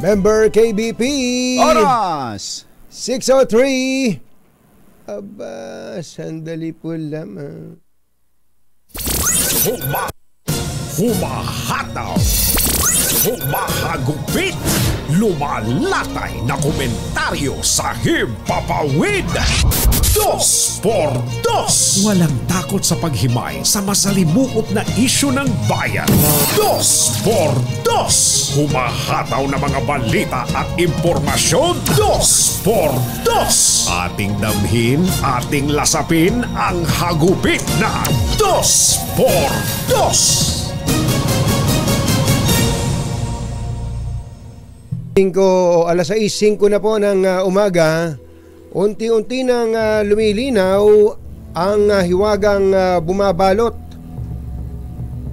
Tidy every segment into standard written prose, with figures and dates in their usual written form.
Member KBP. Oras 6:03. Aba, sandali po lamang. Humahataw, humahagupit, lumalatay na komentaryo sa Himpapawid. 2x2. Walang takot sa paghimay sa masalimuot na isyu ng bayan. 2x2. Humahataw na mga balita at impormasyon. 2x2. Ating damhin, ating lasapin ang hagupit na 2x2. 6:05 na po ng umaga, unti-unti nang lumilinaw ang hiwagang bumabalot.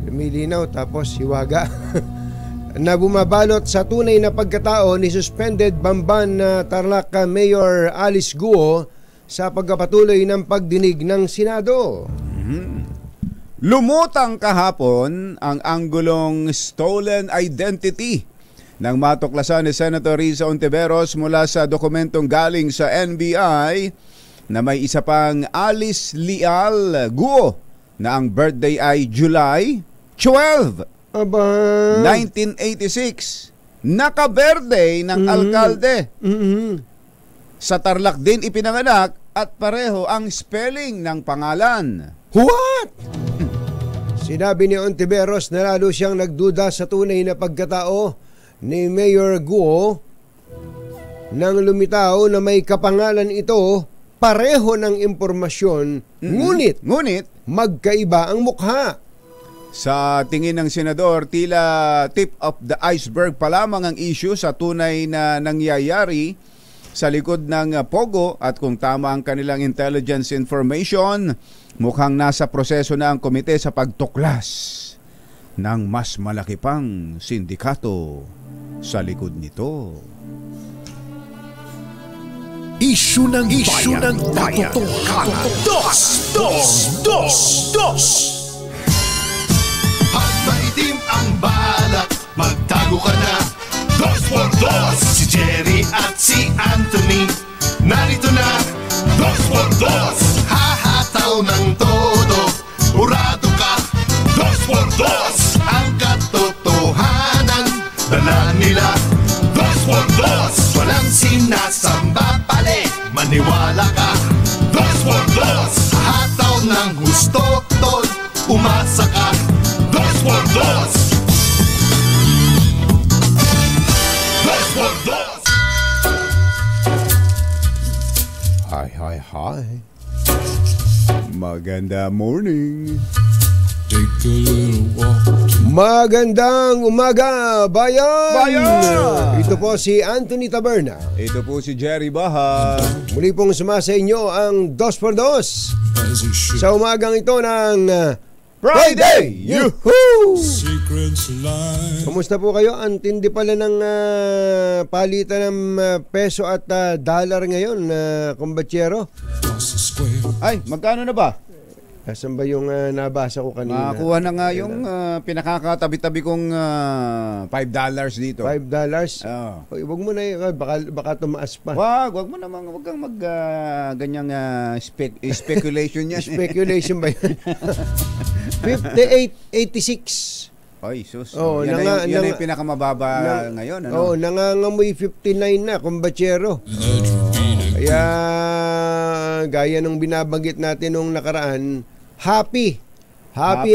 Lumilinaw tapos hiwaga na bumabalot sa tunay na pagkatao ni suspended Bamban Tarlac Mayor Alice Guo sa pagpapatuloy ng pagdinig ng Senado. Lumutang kahapon ang anggulong stolen identity nang matuklasan ni Senator Risa Hontiveros mula sa dokumentong galing sa NBI na may isa pang Alice Leal Guo na ang birthday ay July 12, 1986. Naka-birthday ng alkalde. Sa Tarlac din ipinanganak at pareho ang spelling ng pangalan. What? Sinabi ni Hontiveros na lalo siyang nagduda sa tunay na pagkatao ni Mayor Guo nang lumitaw na may kapangalan ito pareho ng impormasyon, ngunit magkaiba ang mukha. Sa tingin ng senador, tila tip of the iceberg pa lamang ang issue sa tunay na nangyayari sa likod ng Pogo, at kung tama ang kanilang intelligence information, mukhang nasa proseso na ang komite sa pagtuklas ng mas malaki pang sindikato sa likod nito. Isyu ng bayan. Dos. Pag maitim ang balak, magtago ka na. 2x2. Si Jerry at si Anthony narito na. 2x2. Hahataw ng todo, urado ka. 2x2. Ang katotohanan dala nila. 2x2. Walang sinasamba pali, maniwala ka. 2x2. Hataw ng gusto, tol, umasa ka. 2x2. 2x2. Hi. Maganda morning. Take a little walk. Magandang umaga, bayan! Bayan! Ito po si Anthony Taberna. Ito po si Jerry Baha. Muli pong sumasa inyo ang 2x2 As it should. sa umagang ito ng Friday! Yuhuu! Secrets lie. Kumusta po kayo? Antindi pala ng palitan ng peso at dollar ngayon, kumbatsero. Across the square. Ay, magkano na ba? Nasaan ba yung nabasa ko kanina? Nakakuha na nga yung pinakakatabi-tabi kong $5 dito. $5? Oh. Oy, wag mo na yun. Baka tumaas pa. Wag mo naman, wag kang ganyang speculation yan. Speculation ba yun? 58.86. Ay, sus. Oh, yan na yung pinakamababa ngayon. Ano? Nangangamoy 59 na, kumbatsero. Kaya, gaya nung binabanggit natin nung nakaraan, happy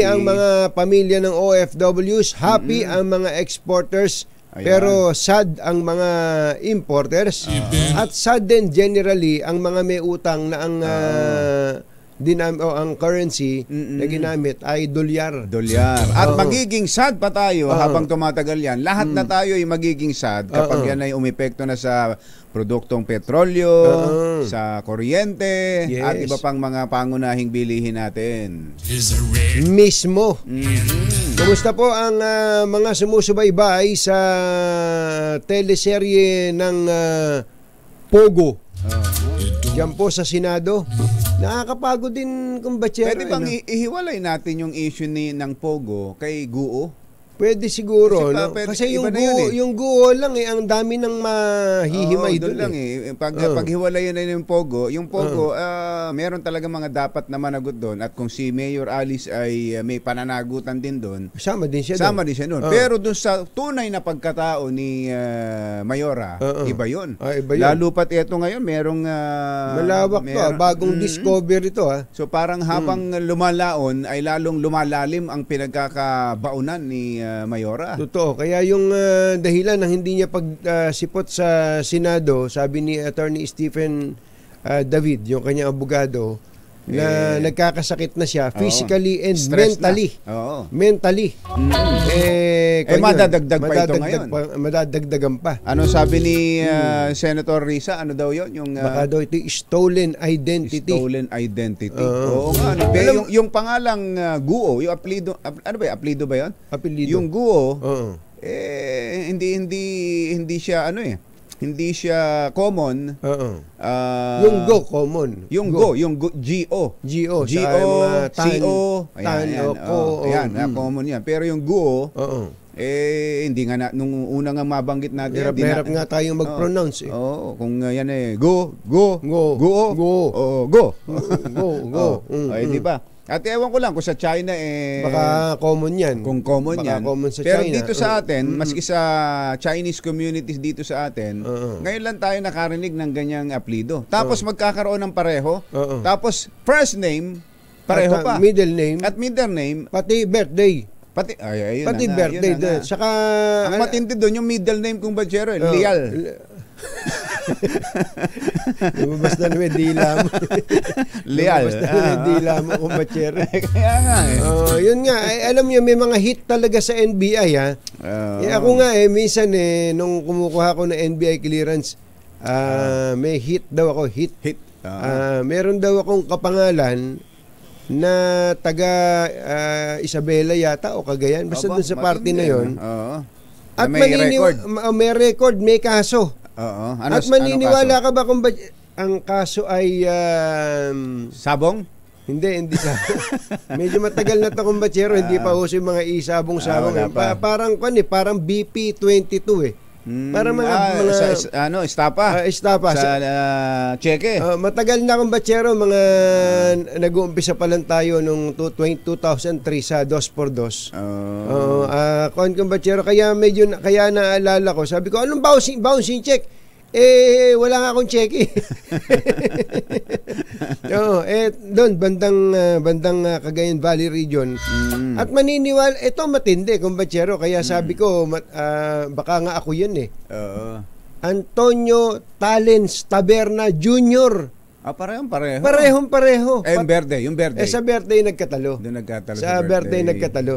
ang mga pamilya ng OFWs, happy ang mga exporters, ayan. Pero sad ang mga importers, at sad din generally ang mga may utang na ang ang currency na ginamit ay dolyar. At magiging sad pa tayo habang tumatagal yan. Lahat na tayo ay magiging sad kapag yan ay umepekto na sa produktong petrolyo, sa kuryente, yes. At iba pang mga pangunahing bilihin natin. Mismo. Kumusta po ang mga sumusubaybay sa teleserye ng Pogo? Diyan po sa Senado. Nakakapagod din kumbatsero. Pwede bang ihiwalay natin yung issue ng Pogo kay Guo? Pwede siguro, Kasi no? pwede- Kasi iba na yun, yung guho lang ang dami ng mahihimay doon doon. lang paghiwalayan na yung Pogo, meron talaga mga dapat na managot doon, at kung si Mayor Alice ay may pananagutan din doon, Sama din siya doon. Pero doon sa tunay na pagkatao ni Mayora, iba yun. Iba yun. Lalo pat ito ngayon, merong malawak to, bagong discovery to. So parang habang lumalaon ay lalong lumalalim ang pinagkakabaunan ni Mayora. Totoo. Kaya yung dahilan ng hindi niya pagsipot sa Senado, sabi ni Attorney Stephen David, yung kanyang abogado, na nagkakasakit na siya physically and Stress mentally. Oo. Mentally. Madadagdag pa ito ngayon. Madadagdagan pa. Ano sabi ni Senator Risa? Ano daw yun? Yung, Baka daw ito stolen identity. Stolen identity. Oo nga. Pero yung pangalang Guo, yung apelido, ano ba yun? Apelido ba yun? Apelido. Yung Guo, hindi siya hindi siya common. Yung Go common. Yung Go, G-O. G-O. C-O. Ayan, common yan. Pero yung Guo, hindi nga nung una nga mabanggit natin. Hirap nga tayong mag-pronounce. Oo, kung yan Go. Go. Di ba? At ewan ko lang kung sa China baka common yan. Kung common baka yan. Common sa pero China. Dito sa atin, maski sa Chinese communities dito sa atin, ngayon lang tayo nakarinig ng ganyang apelido. Tapos magkakaroon ng pareho. Tapos first name, pareho pa. Middle name. At middle name. Pati birthday. Pati birthday. Saka ang matindi doon, yung middle name kung Bachero, Lial. Lumabas na naman dila mo. Lial. Lumabas na naman dila mo kung Bachero. Kaya nga yun nga, alam niyo, may mga hit talaga sa NBI ha. Ako nga minsan nung kumukuha ko ng NBI clearance, may hit daw ako, hit. Meron daw akong kapangalan na taga Isabela yata o Cagayan, basta dun sa party na yon. At may record, may kaso. At maniniwala ka ba kung ang kaso ay sabong? Hindi sa. Medyo matagal na 'to kung Bachero, hindi pa uso yung mga isabong-sabong. Parang BP22 Para mga estapa. Estapa. Sa cheque. Matagal na akong Bachero, mga nag-uumpisa pa lang tayo nung 2003 sa 2x2. Kung Bachero, kaya naalala ko, sabi ko, anong bouncing check? Wala nga akong cheque. Doon bandang Cagayan Valley region. At maniniwala, ito matindi kung Bachero, kaya sabi ko baka nga ako 'yun Antonio Talens Taberna Jr. Parehong pareho. Yung birthday. Sa birthday nagkatalo. Doon nagkatalo. Sa birthday nagkatalo.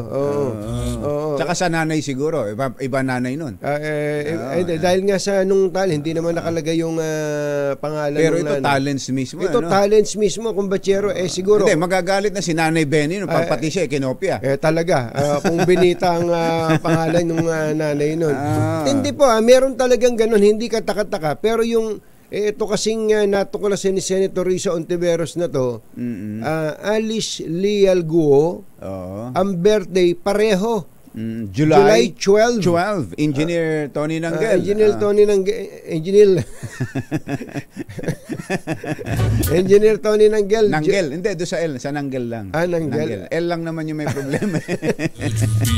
Tsaka sa nanay siguro. Iba nanay nun. Dahil nga sa nung hindi naman nakalagay yung pangalan. Pero ito talents mismo. Ito talents mismo kung Bachero. Siguro. Hindi, magagalit na si Nanay Benny nung pati siya kinopya. Talaga. Kung binita ang pangalan ng nanay nun. Hindi po. Meron talagang ganun. Hindi katakataka. Pero yung ito kasing natuklasan ni Senator Risa Ontiveros na to, Alice Lial Guo, ang birthday pareho. July 12. Engineer Tony Nanggel. Engineer Tony Nanggel. Hindi, doon sa L. Sa Nanggel lang. Nanggel. L lang naman yung may problema.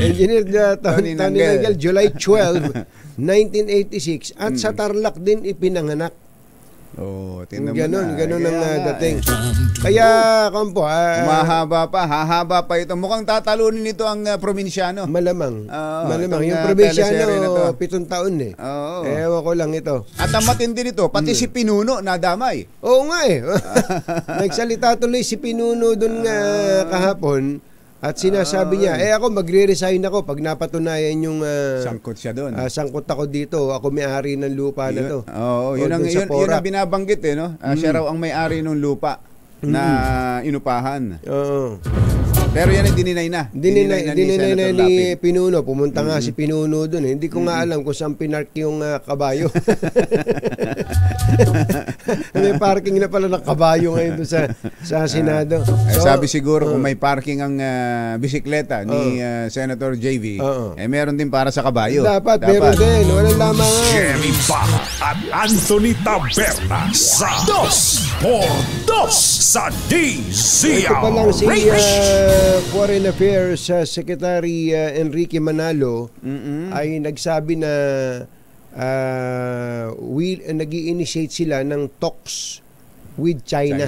Engineer Tony Nanggel, July 12, 1986. At sa Tarlac din ipinanganak. Ganon ang dating. Kaya, kampo, mahaba pa, hahaba pa ito. Mukhang tatalunin nito ang probinsyano. Malamang. Yung probinsyano, 7 taon Ewan ko lang ito. At ang matindi nito, pati si Pinuno nadamay. Oo nga Nagsalita tuloy si Pinuno dun kahapon. At sinasabi niya, ako magre-resign ako pag napatunayan yung sangkot siya doon. Sangkot ako dito, ako may-ari ng lupa na to. Yun ang binabanggit no? Siya raw ang may-ari ng lupa na inupahan. Pero yan ay dininay na. Dininay na Senator ni Lapid. Pinuno. Pumunta nga si Pinuno doon. Hindi ko nga alam kung saan pinark yung kabayo. May parking na pala ng kabayo ngayon doon sa Senado. Sabi siguro kung may parking ang bisikleta ni Senator JV, meron din para sa kabayo. Dapat. Meron din. Walang lamang nga. Jerry Barra at Anthony Taberna sa Dos por Dos sa Ito pa lang si Foreign Affairs Secretary Enrique Manalo ay nagsabi na nag-i-initiate sila ng talks with China.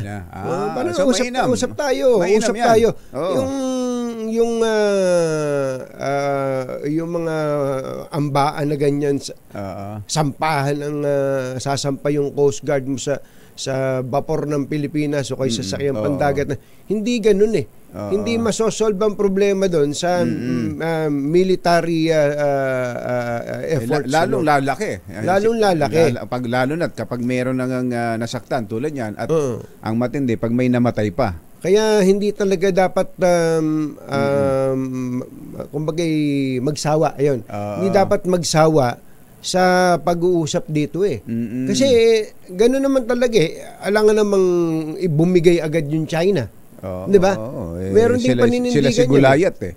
Parang so usap tayo. Mainam Usap yan. tayo. Oo. Yung mga ambaan na ganyan, sampahan ang sasampa yung Coast Guard mo sa vapor ng Pilipinas o kay sasakyang pandagat na hindi ganun eh. Hindi masosolve ang problema doon sa military efforts. Lalong lalaki. Lalo na kapag meron nang nasaktan tulad yan at ang matindi pag may namatay pa. Kaya hindi talaga dapat kumbagay magsawa. Ayun. Hindi dapat magsawa sa pag-uusap dito eh. Kasi gano'n naman talaga eh. Alangan namang bumigay agad yung China. Di ba? Meron ding paninindigan. Sila si Gulayat eh.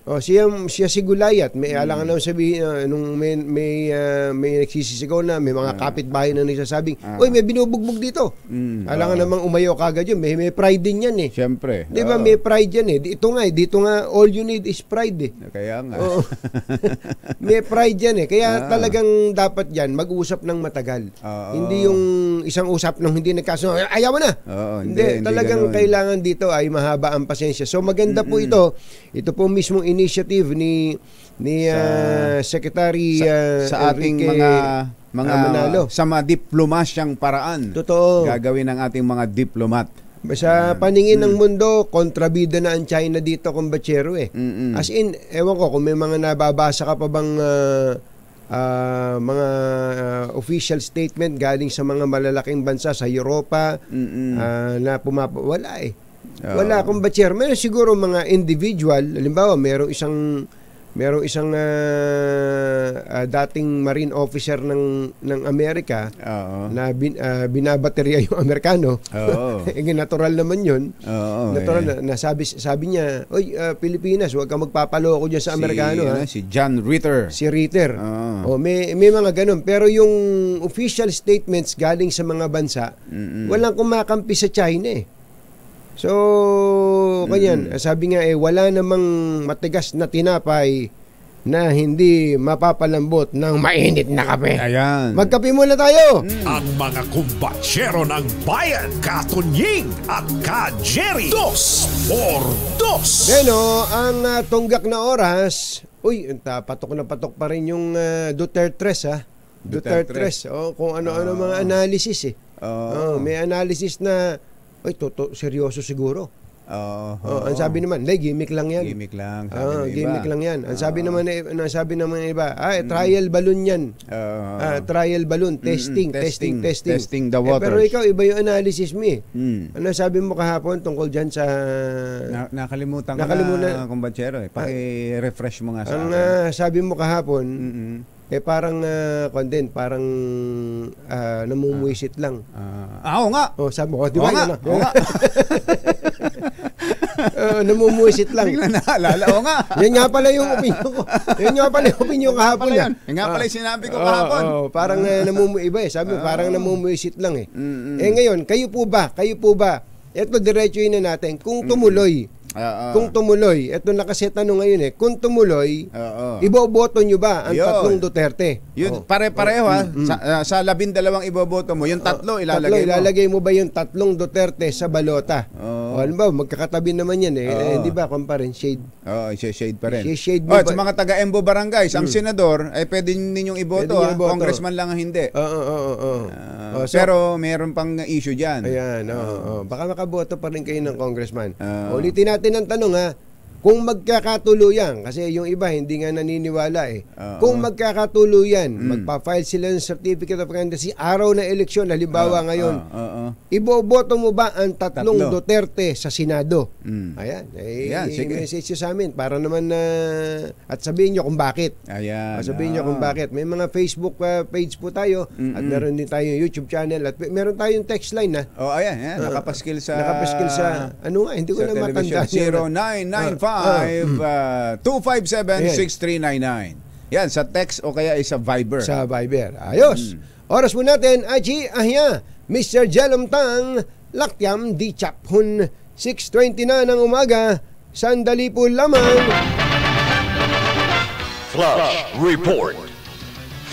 Siya si Gulayat. May alangan naman sabihin, nung may nagsisisigaw na, may mga kapitbahay na nagsasabing, uy, may binubugbog dito. Alangan namang umayaw kagad yun. May pride din yan eh. Siyempre. Di ba? May pride yan eh. Dito nga, all you need is pride eh. Kaya nga. May pride yan eh. Kaya talagang dapat yan, mag-usap ng matagal. Hindi yung isang usap nung hindi nagkasunod, ayaw mo na. Hindi talagang kailangan dito ay mahaba ang pasensya. So maganda po ito. Ito po mismong initiative ni Secretary sa ating Enrique mga sa mga diplomasyang paraan. Totoo. Gagawin ng ating mga diplomat. Sa paningin ng mundo, kontrabida na ang China dito, kumbachero eh. As in, ewan ko kung may mga nababasa ka pa bang mga official statement galing sa mga malalaking bansa sa Europa na wala eh. Wala akong batcher. Meron siguro mga individual, halimbawa merong isang dating marine officer ng Amerika na binabaterya yung Amerikano. Natural naman yun. Natural na sabi niya, "Oy, Pilipinas, huwag kang magpapaloko diyan sa Amerikano." Si John Ritter. Si Ritter. May mga ganun. Pero yung official statements galing sa mga bansa, walang kumakampi sa China eh. So, kanyan, sabi nga wala namang matigas na tinapay na hindi mapapalambot ng mainit na kape. Ayan. Magkape muna tayo. Ang mga kumbatsero ng bayan, Katunying at Ka-Jerry. Dos por Dos. Ang tunggak na oras, patok na patok pa rin yung Dutertres ha. Dutertres. Kung ano-ano mga analysis eh. May analysis na seryoso siguro. Ang sabi naman, gimmick lang yan. Gimmick lang. Gimmick lang yan. Ang sabi naman ng iba, trial balloon yan. Trial balloon, testing the waters. Pero ikaw, iba yung analysis mo eh. Ano sabi mo kahapon tungkol dyan sa... Nakalimutan ko na, kumbatsero eh. Paki-refresh mo nga sa akin. Ang sabi mo kahapon, parang parang namumuisit lang. Oo nga. Sabi mo, di ba? Oo nga. Namumuisit lang. Bigla naalala. Oo nga. Yan nga pala yung opinion ko. Yan nga pala yung opinion kahapon. Yan nga pala yung sinabi ko kahapon. Parang iba eh. Sabi mo, parang namumuisit lang eh. Ngayon, kayo po ba? Ito, diretsuhin na natin. Kung tumuloy, ito nakaset ngayon eh. Kung tumuloy, iboboto nyo ba ang tatlong Duterte? Yun, pare-pareho ha. Sa 12 iboboto mo, yung tatlo ilalagay mo ba yung tatlong Duterte sa balota? Halimbawa, magkakatabi naman yan eh. Di ba, rin shade. Shade pa rin. Shade mo sa mga taga-Embo Barangays, ang senador, ay pwede ninyong iboto ha. Congressman lang ang hindi. Pero meron pang issue dyan. Ayan, baka makaboto pa rin kayo ng congressman. Ulitin natin ang tanong ha. kung magkakatuluyan, kasi yung iba hindi nga naniniwala Oo. kung magkakatuluyan, magpa-file sila ng Certificate of Candidacy araw na eleksyon, halimbawa ngayon, iboboto mo ba ang tatlong Tatlo. Duterte sa Senado? Ayan, Ayan, sige. message nyo sa amin para naman at sabihin nyo kung bakit. Ayan. Sabihin nyo kung bakit. May mga Facebook page po tayo at meron din tayong YouTube channel at meron tayong text line Ayan. Nakapaskil sa... ano nga, hindi ko na matanda. 0995-257-6399. Yan, sa text o kaya sa Viber. Sa Viber. Ayos. Oras po natin, Aji Ahya, Mr. Jelom Tang, Lakyam Di Chaphun, 6:20 na ng umaga, sandali po lamang. Flash Report.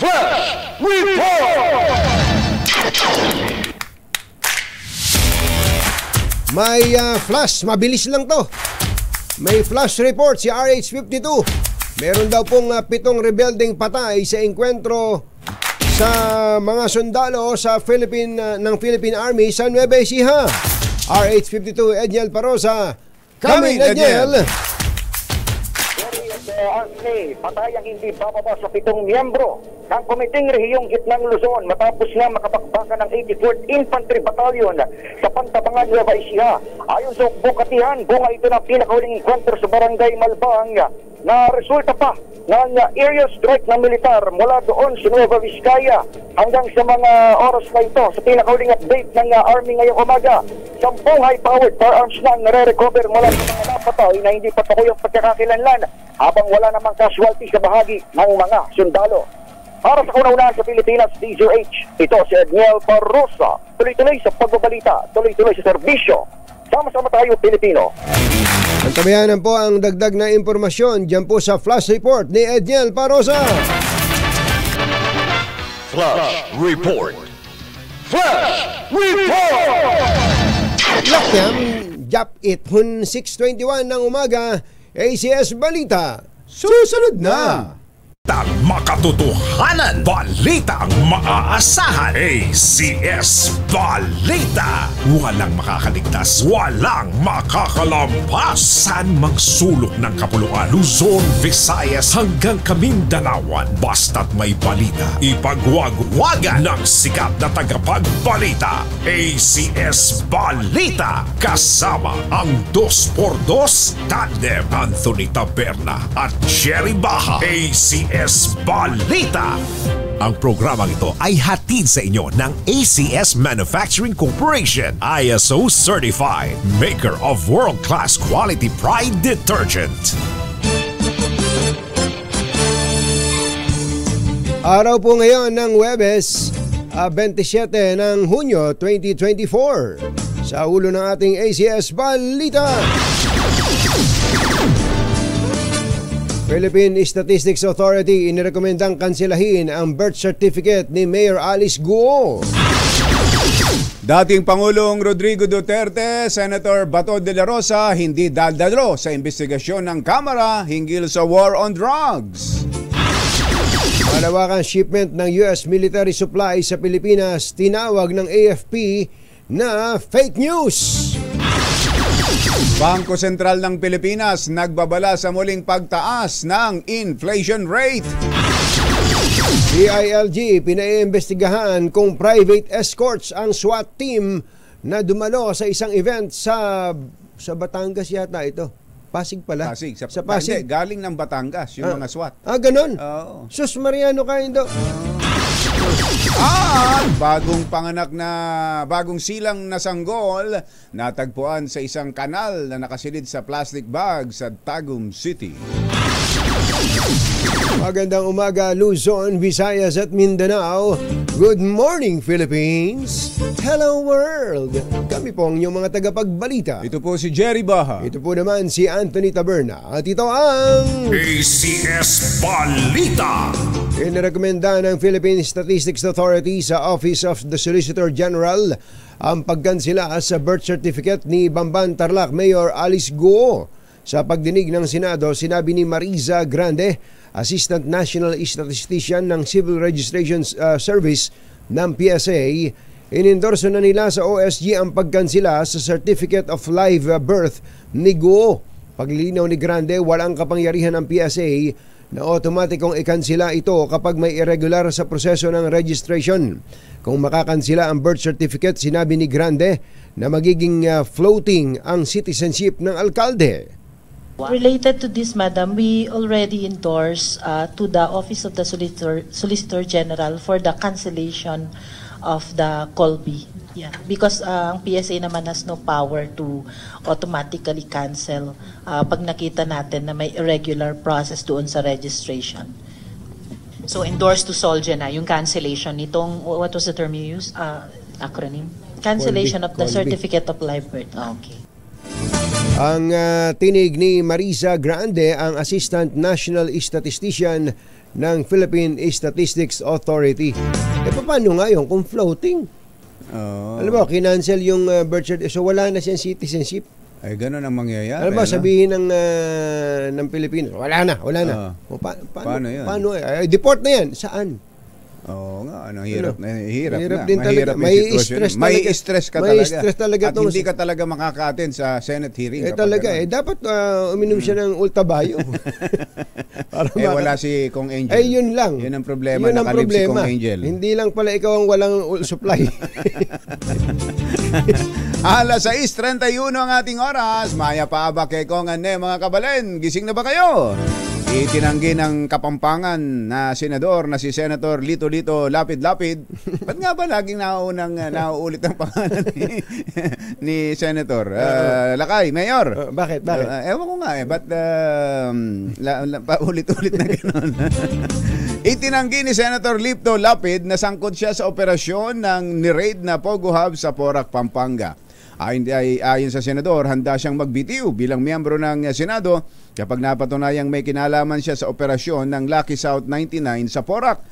Flash Report. May flash, mabilis lang to. May flash report si RH52. Meron daw pong 7 rebelding patay sa engkwentro sa mga sundalo sa ng Philippine Army sa Nueva Ecija. RH52, Edniel Parosa. Coming, Edniel. Army, patay ang hindi bababa sa 7 miyembro ng Komiting Rehiyong Gitnang Luzon matapos nga makapagbakan ng 84th Infantry Battalion sa Pantabangan, Nueva Ecija. Ayon sa bukatihan, bunga ito ng pinakahuling encounter sa Barangay Malbang na resulta pa ng aerial strike ng militar mula doon sa Nueva Vizcaya hanggang sa mga oras na ito. Sa pinakahuling update ng Army ngayong umaga, 10 high-powered firearms na nare-recover mula sa mga napatay na hindi pa tukoy ang pagkakakilanlan habang wala namang casualty sa bahagi ng mga sundalo. Para sa kauna-unahan sa Pilipinas, DZRH, ito si Edniel Parosa. Tuloy-tuloy sa pagbabalita, tuloy-tuloy sa serbisyo. Sama-sama tayo, Pilipino. Antabayanan po ang dagdag na impormasyon dyan po sa Flash Report ni Edniel Parosa. Flash Report. Flash Report. Lakyam, Jap It, 6:21 ng umaga, ACS Balita. Susunod na. At makatotohanan, balitang maaasahan. ACS Balita. Walang makakaligtas, walang makakalampas. Saan mang sulok ng kapuluan, Luzon, Visayas hanggang Kamindalawan. Basta't may balita, ipagwagwagan ng sikat na tagapagbalita. ACS Balita. Kasama ang 2x2 tandem Anthony Taberna at Jerry Baha. ACS Balita. Ang programang ito ay hatid sa inyo ng ACS Manufacturing Corporation, ISO certified, maker of world-class quality Pride detergent. Araw po ngayon ng Huwebes, 27 ng Hunyo 2024. Sa ulo ng ating ACS Balita. Philippine Statistics Authority inirekomendang kanselahin ang birth certificate ni Mayor Alice Guo. Dating Pangulong Rodrigo Duterte, Senator Bato de la Rosa hindi dadalo sa investigasyon ng Kamara hinggil sa war on drugs. Malawakang shipment ng US military supply sa Pilipinas tinawag ng AFP na fake news. Bangko Sentral ng Pilipinas nagbabala sa muling pagtaas ng inflation rate. DILG pinaiimbestigahan kung private escorts ang SWAT team na dumalo sa isang event sa Batangas yata ito. Pasig pala. Pasig. Sa Pasig. Hindi, galing ng Batangas yung mga SWAT. Ganon? Oo. Sus Mariano Kaindo. Bagong silang na sanggol natagpuan sa isang kanal na nakasilid sa plastic bag sa Tagum City. Magandang umaga Luzon, Visayas at Mindanao. Good morning Philippines. Hello world. Kami po ang inyong mga tagapagbalita. Ito po si Jerry Baha. Ito po naman si Anthony Taberna. At ito ang ACS Balita. inirekomenda ng Philippine Statistics Authority sa Office of the Solicitor General ang pagkansela sa birth certificate ni Bamban Tarlac Mayor Alice Guo. Sa pagdinig ng Senado, sinabi ni Mariza Grande, Assistant National Statistician ng Civil Registration Service ng PSA, inendorso na nila sa OSG ang pagkansela sa Certificate of Live Birth ni Guo. Paglilinaw ni Grande, walang kapangyarihan ng PSA na automatikong ikansila ito kapag may irregular sa proseso ng registration. Kung makakansila ang birth certificate, sinabi ni Grande na magiging floating ang citizenship ng alkalde. Related to this, Madam, we already endorse to the Office of the Solicitor General for the cancellation of the Colby. Yeah, because ang PSA naman has no power to automatically cancel pag nakita natin na may irregular process doon sa registration. So endorse to SOLGE na yung cancellation nitong, what was the term you used? Acronym? Cancellation of the Colby. Certificate of Live Birth. Okay. Ang tinig ni Marisa Grande, ang Assistant National Statistician ng Philippine Statistics Authority. Paano nga yun kung floating? Alam mo, kinancel yung birth certificate, so wala na siyang citizenship. Ay, ganun ang mangyayari. Alam mo, sabihin ng Pilipinas, wala na. Paano yun? Paano? Deport na yan. Saan? Oo nga, hirap Hirap na. din talaga. Mahirap May yung stress sitwasyon. May talaga. stress ka May talaga. stress talaga At tong- hindi ka talaga makaka-attend sa Senate hearing. kapag Talaga, ganun. dapat uminom siya ng Ultabayo. Para Wala si Kong Angel. yun lang. Yun ang problema, Yun ang nakalib si problema. Kong Angel. Hindi lang pala ikaw ang walang supply. 6:31 ang ating oras. Maya pa ba kay Kong Ane, mga kabalen? Gising na ba kayo? Itinanggi ng Kapampangan na senador na si Senator Lito Lapid. Ba't nga ba laging nauulit ang pangalan ni Senator? Lakay, Mayor. Bakit? Ewan ko nga ba't paulit-ulit na gano'n? Itinanggi ni Senator Lito Lapid na sangkot siya sa operasyon ng ni-raid na Pogo Hub sa Porac, Pampanga. Ayon sa senador, handa siyang magbitiw bilang miyembro ng Senado kapag napatunayang may kinalaman siya sa operasyon ng Lucky South 99 sa Porac.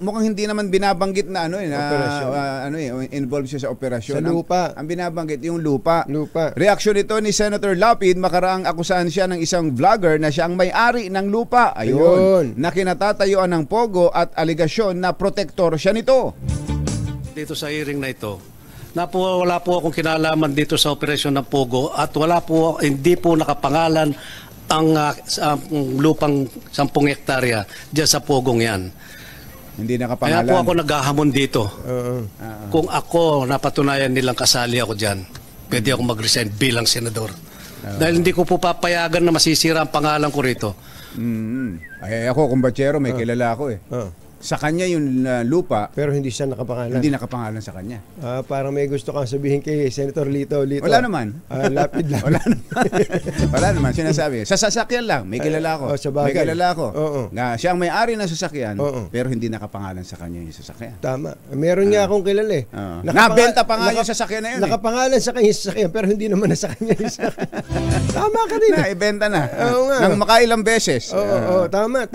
Mukhang hindi naman binabanggit na involved siya sa operasyon. Sa lupa. Ang binabanggit yung lupa. Lupa. Reaksyon nito ni Senator Lapid, makaraang akusahan siya ng isang vlogger na siya ang may-ari ng lupa. Ayun. Na kinatatayuan ng Pogo at aligasyon na protektor siya nito. Dito sa hearing na ito, wala po akong kinalaman dito sa operasyon ng Pogo at hindi po nakapangalan ang lupang 10 hektarya diyan sa Pogong yan. Hindi nakapangalan. Kaya po ako naghahamon dito. Kung ako napatunayan nilang kasali ako diyan, pwede ako mag-resign bilang senador. Dahil hindi ko po papayagan na masisira ang pangalan ko rito. Ay, ako, kumbatsero, may kilala ako eh. Sa kanya yung lupa, Pero hindi siya nakapangalan. hindi nakapangalan sa kanya. Parang may gusto kang sabihin kay Senator Lito. Wala naman. Lapid lang. Wala naman. Sinasabi. Sa sasakyan lang. May kilala ako. Sa bagay. May kilala ako. Oo. Na siya ang may-ari ng sasakyan, Oo. pero hindi nakapangalan sa kanya yung sasakyan. Tama. Meron nga akong kilala eh. Nabenta pa nga yung sasakyan na yun. Nakapangalan sa kanya yung sasakyan, pero hindi naman na sa kanya yung sasakyan. Tama ka din. Ibenta na. Oo nga. Nang makailang beses. Oo, tama.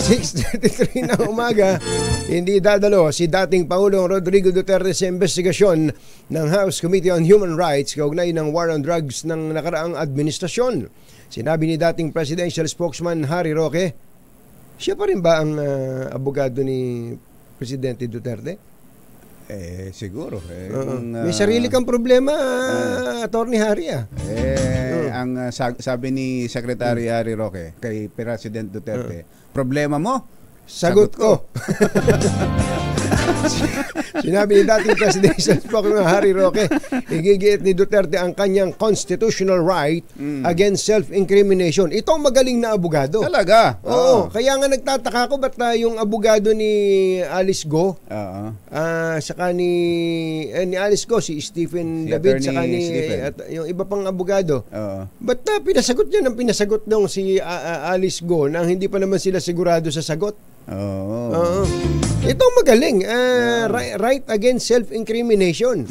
6:33 na umaga, hindi dadalo si dating Pangulong Rodrigo Duterte sa investigasyon ng House Committee on Human Rights kaugnay ng war on drugs ng nakaraang administrasyon. Sinabi ni dating presidential spokesman Harry Roque, siya pa rin ba ang abogado ni Presidente Duterte? Siguro. May sarili kang problema, Attorney Harry. Ang sabi ni Secretary Harry Roque kay President Duterte, problema mo? Sagot ko. Sinabi ni dating presidential spokesman Harry Roque, igigiit ni Duterte ang kanyang constitutional right against self-incrimination. Ito ang magaling na abogado. Talaga? Oo. Kaya nga nagtataka ako ba't yung abogado ni Alice Go, saka ni Alice Go, si Stephen David, saka ni at yung iba pang abogado. Ba't pinasagot niya ng pinasagot nung si Alice Go nang hindi pa naman sila sigurado sa sagot? Ito magaling. Right against self-incrimination.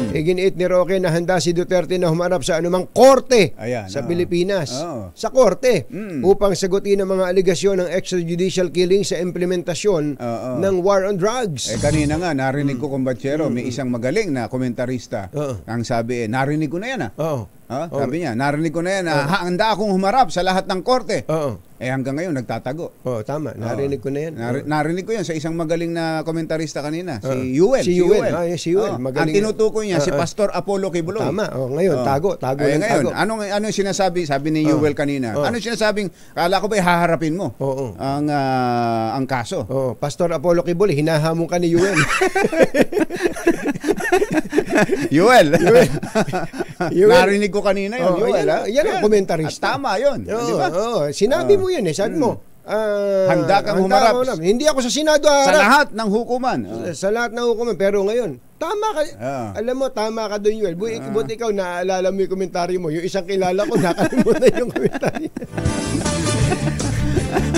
Iginiit ni Roque na handa si Duterte na humarap sa anumang korte sa Pilipinas. Sa korte. Upang sagutin ang mga aligasyon ng extrajudicial killing sa implementasyon ng war on drugs. Kanina nga, narinig ko, kumbatsero, may isang magaling na komentarista. Ang sabi, narinig ko na yan. Sabi niya, narinig ko na yan, handa akong humarap sa lahat ng korte. hanggang ngayon nagtatago. Tama. Narinig ko na yan. Narinig ko yan sa isang magaling na komentarista kanina, si Yuel. Si Yuel. Si Yuel. Ang tinutukoy niya, si Pastor Apollo Kibuloy. Tama. Ngayon, tago ngayon, ano sinasabi? Sabi ni Yuel kanina. Ano sinasabing, kala ko ba haharapin mo ang kaso? Pastor Apollo Kibuloy, hinahamon ka ni Yuel. Yuel. Narinig ko kanina yun. Yuel, yan ang komentarista. Tama yun. Di ba? Sinabi mo yan sabi mo. Handa kang humarap. Hindi ako sa Senado harap. Sa lahat ng hukuman. Sa lahat ng hukuman. Pero ngayon, tama ka. Alam mo, tama ka doon, Yuel. Buti ikaw, naaalala mo yung komentaryo mo. Yung isang kilala ko, nakalimutan yung komentaryo.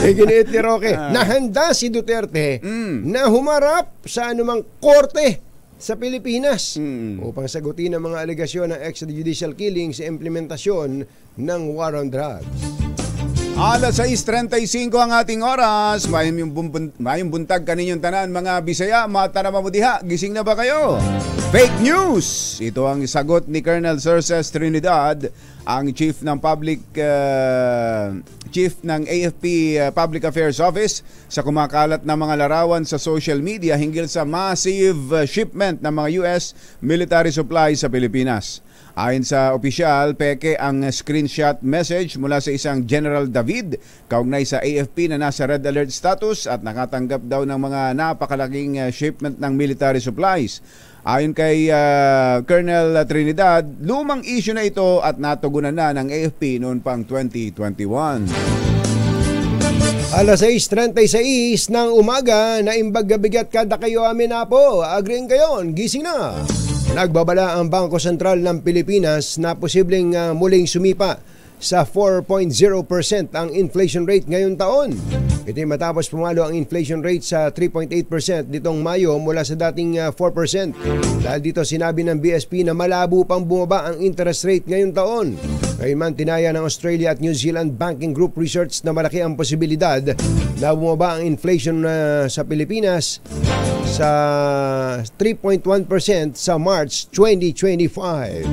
Giniit ni Roque. Nahanda si Duterte na humarap sa anumang korte sa Pilipinas upang sagutin ang mga alegasyon ng extrajudicial killing sa implementasyon ng war on drugs. Alas 6:35 ang ating oras. Mayong buntag kaninyong tanan, mga Bisaya, mata na mamudiha. Gising na ba kayo? Fake news! Ito ang sagot ni Colonel Cerces Trinidad, ang chief ng AFP Public Affairs Office, sa kumakalat na mga larawan sa social media hinggil sa massive shipment ng mga US military supplies sa Pilipinas. Ayon sa opisyal, peke ang screenshot message mula sa isang General David kaugnay sa AFP na nasa red alert status at nakatanggap daw ng mga napakalaking shipment ng military supplies. Ayon kay Colonel Trinidad, lumang issue na ito at natugunan na ng AFP noon pang 2021. Alas 6:36 ng umaga, naimbag gabigat kada kayo amin na po. Agreeing kayo, gising na. Nagbabala ang Bangko Sentral ng Pilipinas na posibleng muling sumipa sa 4.0% ang inflation rate ngayong taon. Ito ay matapos pumalo ang inflation rate sa 3.8% nitong Mayo mula sa dating 4%. Dahil dito sinabi ng BSP na malabo pang bumaba ang interest rate ngayong taon. Gayunman, tinaya ng Australia at New Zealand Banking Group Research na malaki ang posibilidad na bumaba ang inflation sa Pilipinas sa 3.1% sa March 2025.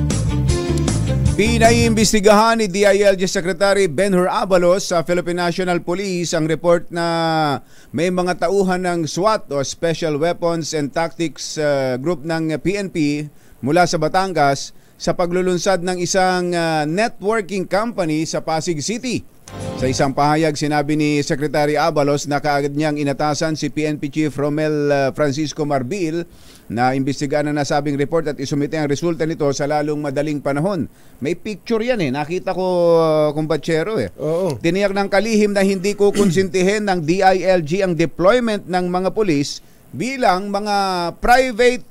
Pinaiimbestigahan ni DILG Secretary Benhur Abalos sa Philippine National Police ang report na may mga tauhan ng SWAT o Special Weapons and Tactics group ng PNP mula sa Batangas sa paglulunsad ng isang networking company sa Pasig City. Sa isang pahayag, sinabi ni Secretary Abalos na kaagad niyang inatasan si PNP Chief Romel Francisco Marbil na imbestigahan ang nasabing report at isumite ang resulta nito sa lalong madaling panahon. May picture yan nakita ko, kumbatsero Oo. Tiniyak ng kalihim na hindi ko konsintihin ng DILG ang deployment ng mga pulis bilang mga private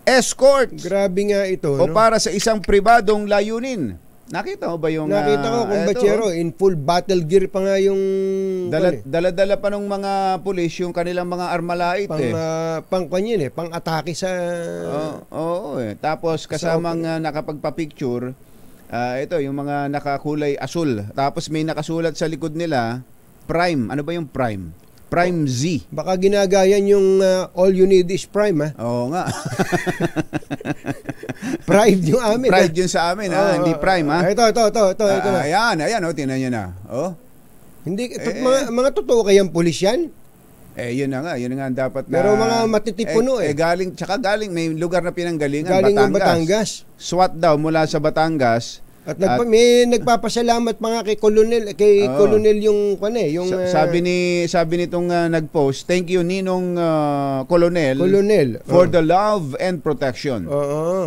escort. Grabe nga ito. O para sa isang pribadong layunin. Nakita mo ba yung... Nakita ko, kumbatsero, in full battle gear pa nga yung... Dala-dala pa ng mga pulis yung kanilang mga armalait Pang-kanyin pang-atake sa... Oo. Tapos kasamang nakapagpa-picture, ito, yung mga nakakulay asul. Tapos may nakasulat sa likod nila, Prime. Ano ba yung Prime? Prime Z. Baka ginagayan yung all you need is Prime, Oo nga. Pride yung amin. Pride yun sa amin, hindi Prime, Ito. Ayan, tingnan nyo na. Hindi, mga totoo kayang pulis yan? Yun na nga ang dapat na... Pero mga matitipuno galing, may lugar na pinanggalingan, galing Batangas. SWAT daw mula sa Batangas. At may nagpapasalamat mga kay Colonel yung sabi nitong nag-post, thank you Ninong Colonel for the love and protection.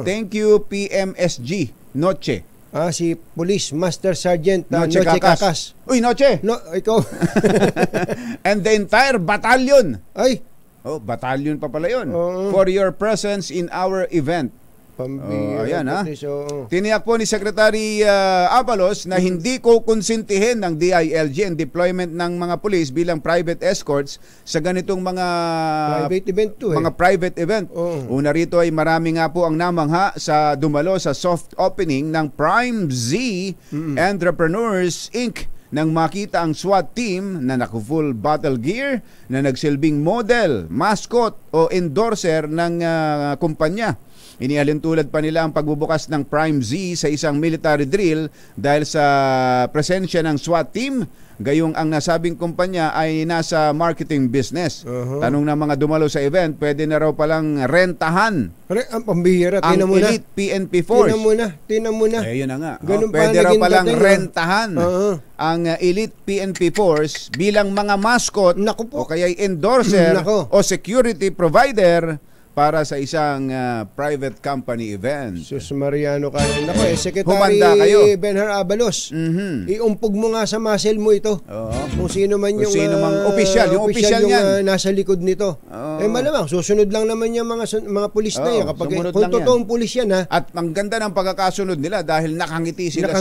Thank you PMSG Noche. Si Police Master Sergeant Noche Kakas. Uy, Noche. No, ikaw. And the entire battalion. Ay. Battalion pa pala yun. For your presence in our event. Ayan Tiniyak po ni Secretary Abalos na hindi ko konsintihin ng DILG ang deployment ng mga pulis bilang private escorts sa ganitong mga private event mga private event. Una rito ay marami nga po ang namangha sa dumalo sa soft opening ng Prime Z Entrepreneurs Inc. nang makita ang SWAT team na naka-full battle gear na nagsilbing model, mascot o endorser ng kumpanya. Inihalin tulad pa nila ang pagbubukas ng Prime Z sa isang military drill dahil sa presensya ng SWAT team. Gayong ang nasabing kumpanya ay nasa marketing business. Tanong ng mga dumalo sa event, pwede na raw palang rentahan Ang pambihira, ang tinan mo na. elite PNP Force. Tinan mo na. Ayun na nga. Ganun pa Pwede raw naging palang dating, rentahan ang elite PNP Force bilang mga mascot Naku po. o kaya endorser Nako. o security provider para sa isang private company event. Sus Mariano ka. Nako Secretary Humanda kayo. Benhar Abalos. Iumpog mo nga sa muscle mo ito. Oo. Kung sino man Kung yung sino mang opisyal, yung opisyal yung, niyan. nasa likod nito. Oo. Malamang susunod lang naman yung mga pulis na Oo, yan kapag sumunod kung lang yan. totoong pulis yan ha. At ang ganda ng pagkakasunod nila dahil nakangiti sila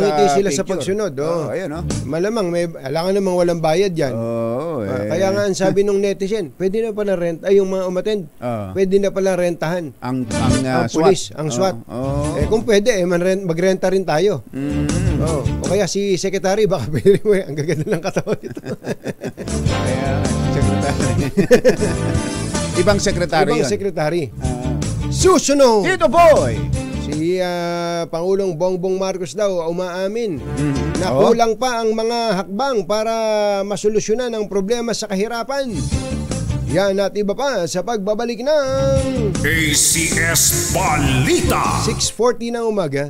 Sa picture. pagsunod. Oo, ayun, oh. Malamang alangan namang walang bayad yan. Oo, Kaya nga ang sabi nung netizen, pwede na pala yung mga umattend. Pwede na pala rentahan. ang pulis, SWAT. ang SWAT. Oo. Kung pwede, magrenta rin tayo. O kaya si Secretary, baka pwede mo, ang gaganda ng katawan nito. Kaya, secretary. Ibang sekretary Ibang yun. Secretary. Susunod! Tito Boy! Si Pangulong Bongbong Marcos daw umaamin na kulang pa ang mga hakbang para masolusyonan ang problema sa kahirapan. Yan at iba pa sa pagbabalik ng ACS Balita. 6:40 ng umaga.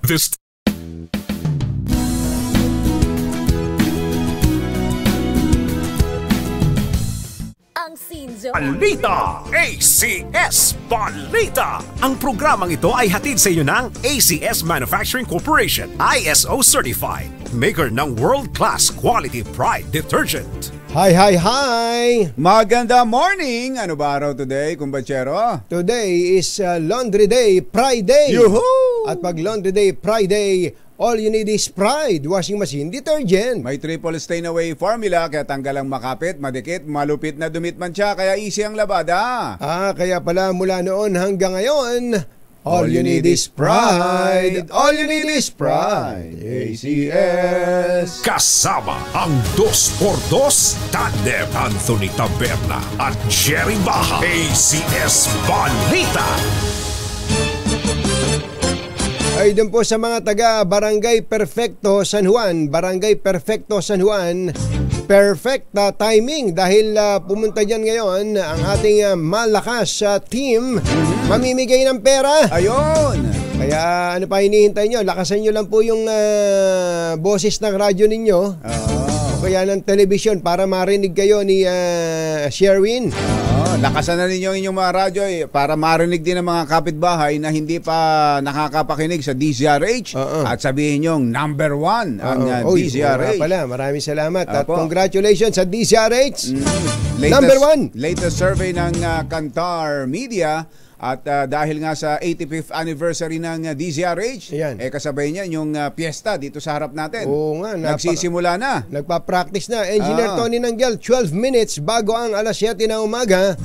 This Ang Sinzo. Balita, ACS Balita. Ang programang ito ay hatid sa iyo ng ACS Manufacturing Corporation, ISO certified, maker ng world-class quality Pride detergent. Hi! Maganda morning! Ano ba araw today, kumbachero? Today is Laundry Day, Pride Day. Yuhu! At pag Laundry Day, Friday, all you need is Pride washing machine detergent. May triple stain away formula kaya tanggal ang makapit, madikit, malupit na dumit man siya kaya easy ang labada. Kaya pala mula noon hanggang ngayon, all you need is Pride. All you need is Pride. ACS. Kasama ang 2x2 Tandem Anthony Taberna at Jerry Baja. ACS Balita. Ay dun po sa mga taga Barangay Perfecto San Juan, Barangay Perfecto San Juan, perfect timing dahil pumunta dyan ngayon ang ating malakas team mamimigay ng pera. Ayun! Kaya ano pa hinihintay nyo? Lakasan nyo lang po yung boses ng radyo ninyo. Kaya ng television para marinig kayo ni Sherwin. Lakasan na ninyo inyong mga radyo para marinig din ng mga kapitbahay na hindi pa nakakapakinig sa DZRH at sabihin nyo number 1 ang DZRH. Pala, maraming salamat at Opo. congratulations sa DZRH. Number 1. Latest survey ng Kantar Media. At dahil nga sa 85th anniversary ng DZRH, Ayan. kasabay niya yung piyesta dito sa harap natin. Oo nga, nagsisimula na. Nagpa-practice na. Engineer Tony Nanggel, 12 minutes bago ang alas 7 na umaga.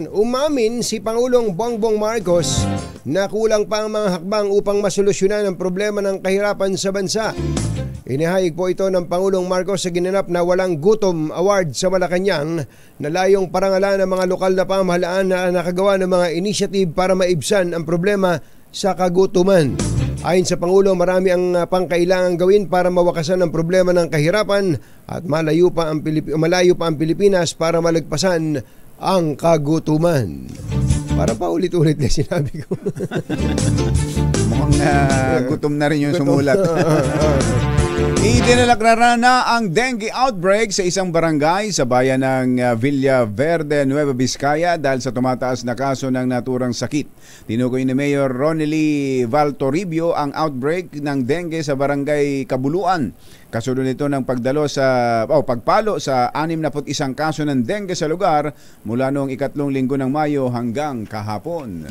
Umamin si Pangulong Bongbong Marcos na kulang pa ang mga hakbang upang masolusyonan ang problema ng kahirapan sa bansa. Inihayag po ito ng Pangulong Marcos sa ginanap na Walang Gutom Award sa Malacanang na layong parangalan ng mga lokal na pamahalaan na nakagawa ng mga initiative para maibsan ang problema sa kagutuman. Ayon sa Pangulo, marami ang pangkailangan gawin para mawakasan ang problema ng kahirapan at malayo pa ang Pilipinas para malagpasan ang kagutuman. Para pa ulit-ulit na sinabi ko. Mukhang gutom na rin yung sumulat. Idinalakrara na ang dengue outbreak sa isang barangay sa bayan ng Villa Verde, Nueva Vizcaya dahil sa tumataas na kaso ng naturang sakit. Tinukoy ni Mayor Ronely Valtoribio ang outbreak ng dengue sa barangay Kabuluan. Kasunod nito ng pagpalo sa 61 kaso ng dengue sa lugar mula noong 3 linggo ng Mayo hanggang kahapon.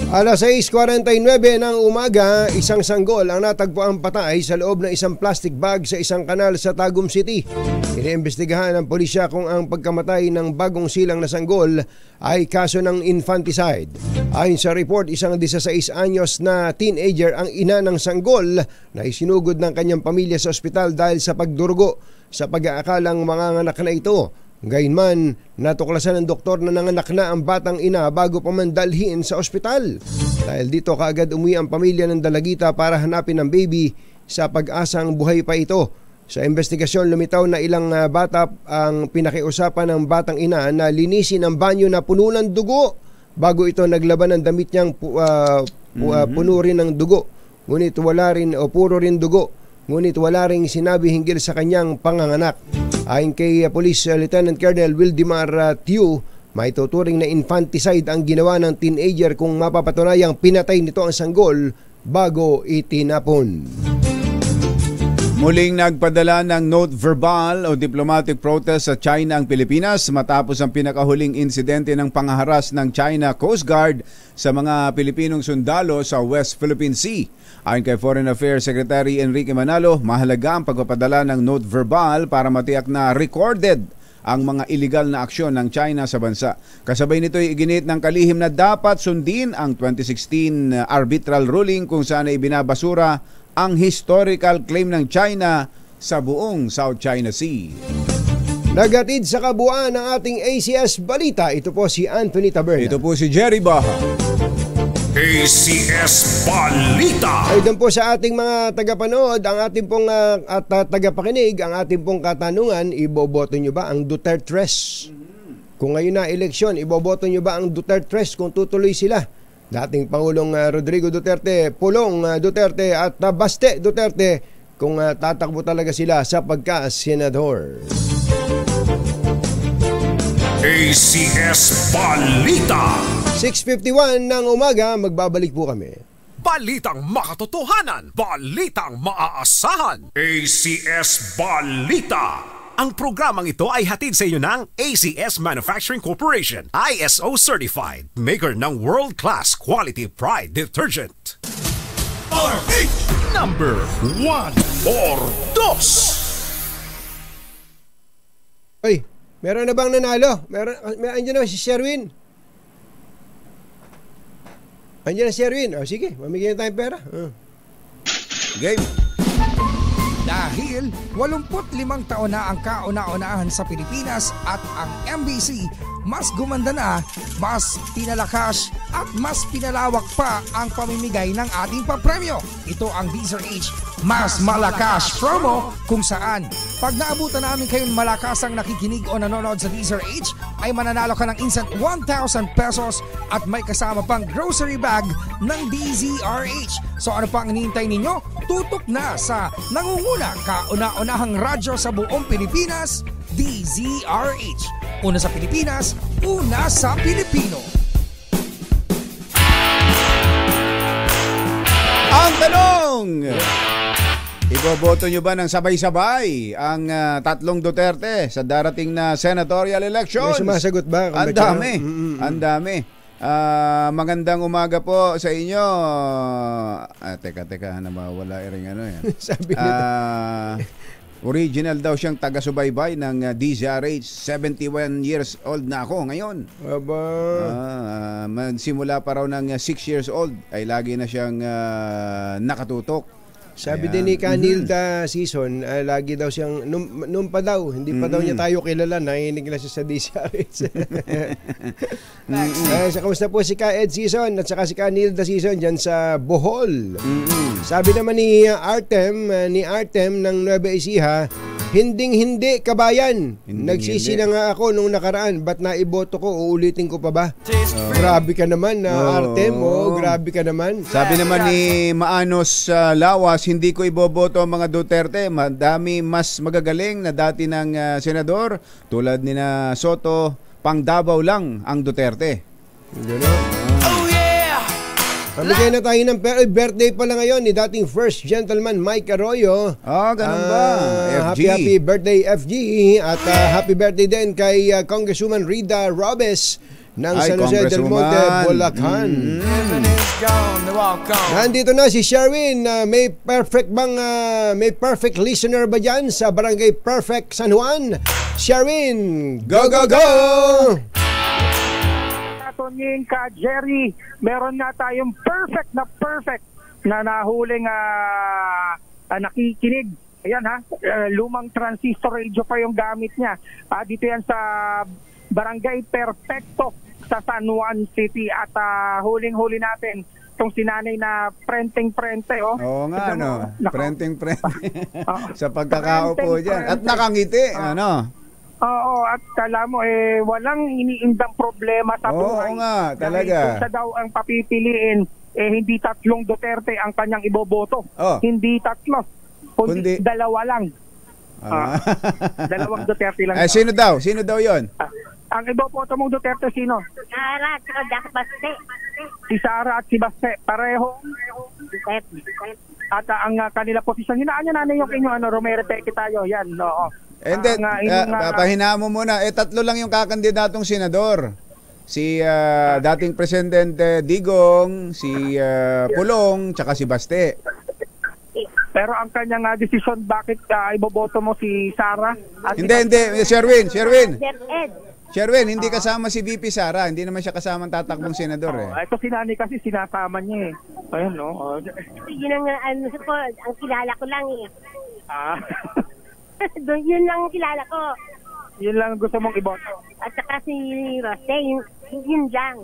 Alas 6:49 ng umaga, isang sanggol ang natagpuang patay sa loob ng isang plastic bag sa isang kanal sa Tagum City. Iniimbestigahan ng pulisya kung ang pagkamatay ng bagong silang na sanggol ay kaso ng infanticide. Ayon sa report, isang 16 anyos na teenager ang ina ng sanggol na isinugod ng kanyang pamilya sa ospital dahil sa pagdurugo sa pag-aakalang manganganak na ito. Gayunman, natuklasan ng doktor na nanganak na ang batang ina bago pa man dalhin sa ospital. Dahil dito kaagad umuwi ang pamilya ng dalagita para hanapin ang baby sa pag-asang buhay pa ito. Sa investigasyon, lumitaw na ilang bata ang pinakiusapan ng batang ina na linisin ang banyo na puno ng dugo bago ito naglaban ng damit niyang puno rin ng dugo. Ngunit wala rin o puro rin dugo. Ngunit wala ring sinabi hinggil sa kanyang panganganak. Ayon kay Police Lieutenant Colonel Wildemar Thieu, may tuturing na infanticide ang ginawa ng teenager kung mapapatunayang pinatay nito ang sanggol bago itinapon. Muling nagpadala ng note verbal o diplomatic protest sa China ang Pilipinas matapos ang pinakahuling insidente ng pangharas ng China Coast Guard sa mga Pilipinong sundalo sa West Philippine Sea. Ayon kay Foreign Affairs Secretary Enrique Manalo, mahalaga ang pagpapadala ng note verbal para matiyak na recorded ang mga iligal na aksyon ng China sa bansa. Kasabay nito ay iginit ng kalihim na dapat sundin ang 2016 arbitral ruling kung saan ay binabasura ang historical claim ng China sa buong South China Sea. Nagatid sa kabuuan ng ating ACS Balita, ito po si Anthony Taberna. Ito po si Jerry Baha. ACS Balita. Ay doon po sa ating mga tagapanood, ang ating pong at tagapakinig, ang ating pong katanungan, iboboto nyo ba ang Dutertres? Kung ngayon na eleksyon, iboboto nyo ba ang Dutertres kung tutuloy sila? Dating Pangulong Rodrigo Duterte, Pulong Duterte at Baste Duterte kung tatakbo talaga sila sa pagka-senador. ACS Balita. 6:51 ng umaga, magbabalik po kami. Balitang makatotohanan, balitang maaasahan. ACS Balita. Ang programang ito ay hatid sa iyo ng ACS Manufacturing Corporation, ISO certified, maker ng world-class quality pride detergent. RH number 1 or 2. Ay, meron na bang nanalo? Andiyan na si Sherwin. Andiyan na si Sherwin. O sige, mamigyan na tayong pera. Game. Dahil 85 taon na ang kauna-unahan sa Pilipinas at ang MBC, mas gumanda na, mas pinalakas at mas pinalawak pa ang pamimigay ng ating papremyo. Ito ang DZRH Mas Malakas Promo, kung saan pag naabutan namin kayong malakasang nakikinig o nanonood sa DZRH ay mananalo ka ng instant 1,000 pesos at may kasama pang grocery bag ng DZRH. So ano pang hinihintay ninyo? Tutok na sa nangunguna kauna-unahang radyo sa buong Pilipinas, DZRH. Una sa Pilipinas, una sa Pilipino. Ang tanong, iboboto nyo ba ng sabay-sabay ang tatlong Duterte sa darating na senatorial elections? May sumasagot ba? Ang dami. Ang dami. Magandang umaga po sa inyo. Teka, nawawala rin ano yan. Sabi nito. Original daw siyang taga-subaybay ng DZRH. 71 years old na ako ngayon. Aba. Magsimula pa raw ng 6 years old ay lagi na siyang nakatutok. Sabi din ni Canilda Season, lagi daw siyang, nung pa daw, hindi pa daw niya tayo kilala, nakinig na siya sa DZRH. Kamusta po si Ka Ed Season at saka si Canilda Season dyan sa Bohol. Sabi naman ni Artem ng Nueva Ecija, hinding-hindi kabayan. Nagsisi na nga ako nung nakaraan, ba't naiboto ko, uulitin ko pa ba? Grabe ka naman, Artem. Grabe ka naman. Sabi naman ni Maanos Lawas, hindi ko iboboto ang mga Duterte. Madami mas magagaling na dati ng senador tulad ni na Soto, pang Davao lang ang Duterte. Pamigay na tayo ng birthday pala ngayon ni dating First Gentleman Mike Arroyo. Ganun ba? Happy birthday FG. At happy birthday din kay Congresswoman Rida Robes ng Ay, San Jose del Monte, Congresswoman. Bulacan. Nandito na si Sherwin. May perfect listener ba dyan sa Barangay Perfect San Juan? Sherwin, go, go, go! Tonying ka, Jerry, meron nga tayong perfect na nahuling nakikinig. Ayan ha, lumang transistor radio pa yung gamit niya. Dito yan sa Barangay Perfecto sa San Juan City at huling-huli natin itong sinanay na prenteng-prente. Oo nga, no? Prenteng-prente. Sa pagkakaupo dyan. At nakangiti, ano? Oo, at kala mo, walang iniindang problema sa buhay. Oo nga, talaga. Kung siya daw ang papipiliin, hindi 3 Duterte ang kanyang iboboto. Oh. Hindi 3, kundi 2 lang. Dalawang Duterte lang. Sino daw? Sino daw yon? Ang iboboto mong Duterte, sino? Sara at si Baste. Si Sara at si Baste. Pareho. At ang kanila posisyon, hinaan niya nanay yung inyong Romero Peque tayo. Yan, oo. And then, pahinaan mo muna, 3 lang yung kakandidatong senador. Si dating Presidente Digong, si Pulong, tsaka si Baste. Pero ang kanyang desisyon, bakit iboboto mo si Sara? Hindi, Sherwin. Ed. Sherwin, hindi kasama si VP Sara. Hindi naman siya kasama tatakbong senador eh. Ito si Nani kasi sinasama niya eh. Ayun, no? Yun ang kilala ko lang eh. Doon yun lang kilala ko. Yun lang gusto mong iboto. At saka si Roste, yun lang.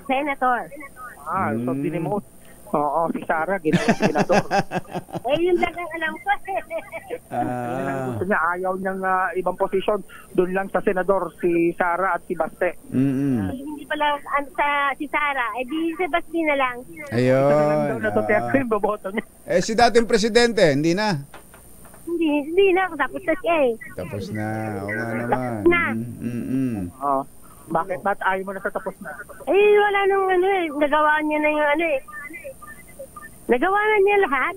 Senator. So dinimot. Oo, si Sara, ginawang senador. Yun lang ang alam ko. Gusto niya, ayaw niyang ibang posisyon. Doon lang sa senador, si Sara at si Baste. Hindi pala si Sara, di si Baste na lang. Ayun. Si dating Presidente, hindi na. Hindi na, tapos na siya eh. Tapos na, oo nga naman. Tapos na. Bakit ba't ayaw mo na sa tapos na? Wala nung nagawa niya na yung nagawa na niya lahat.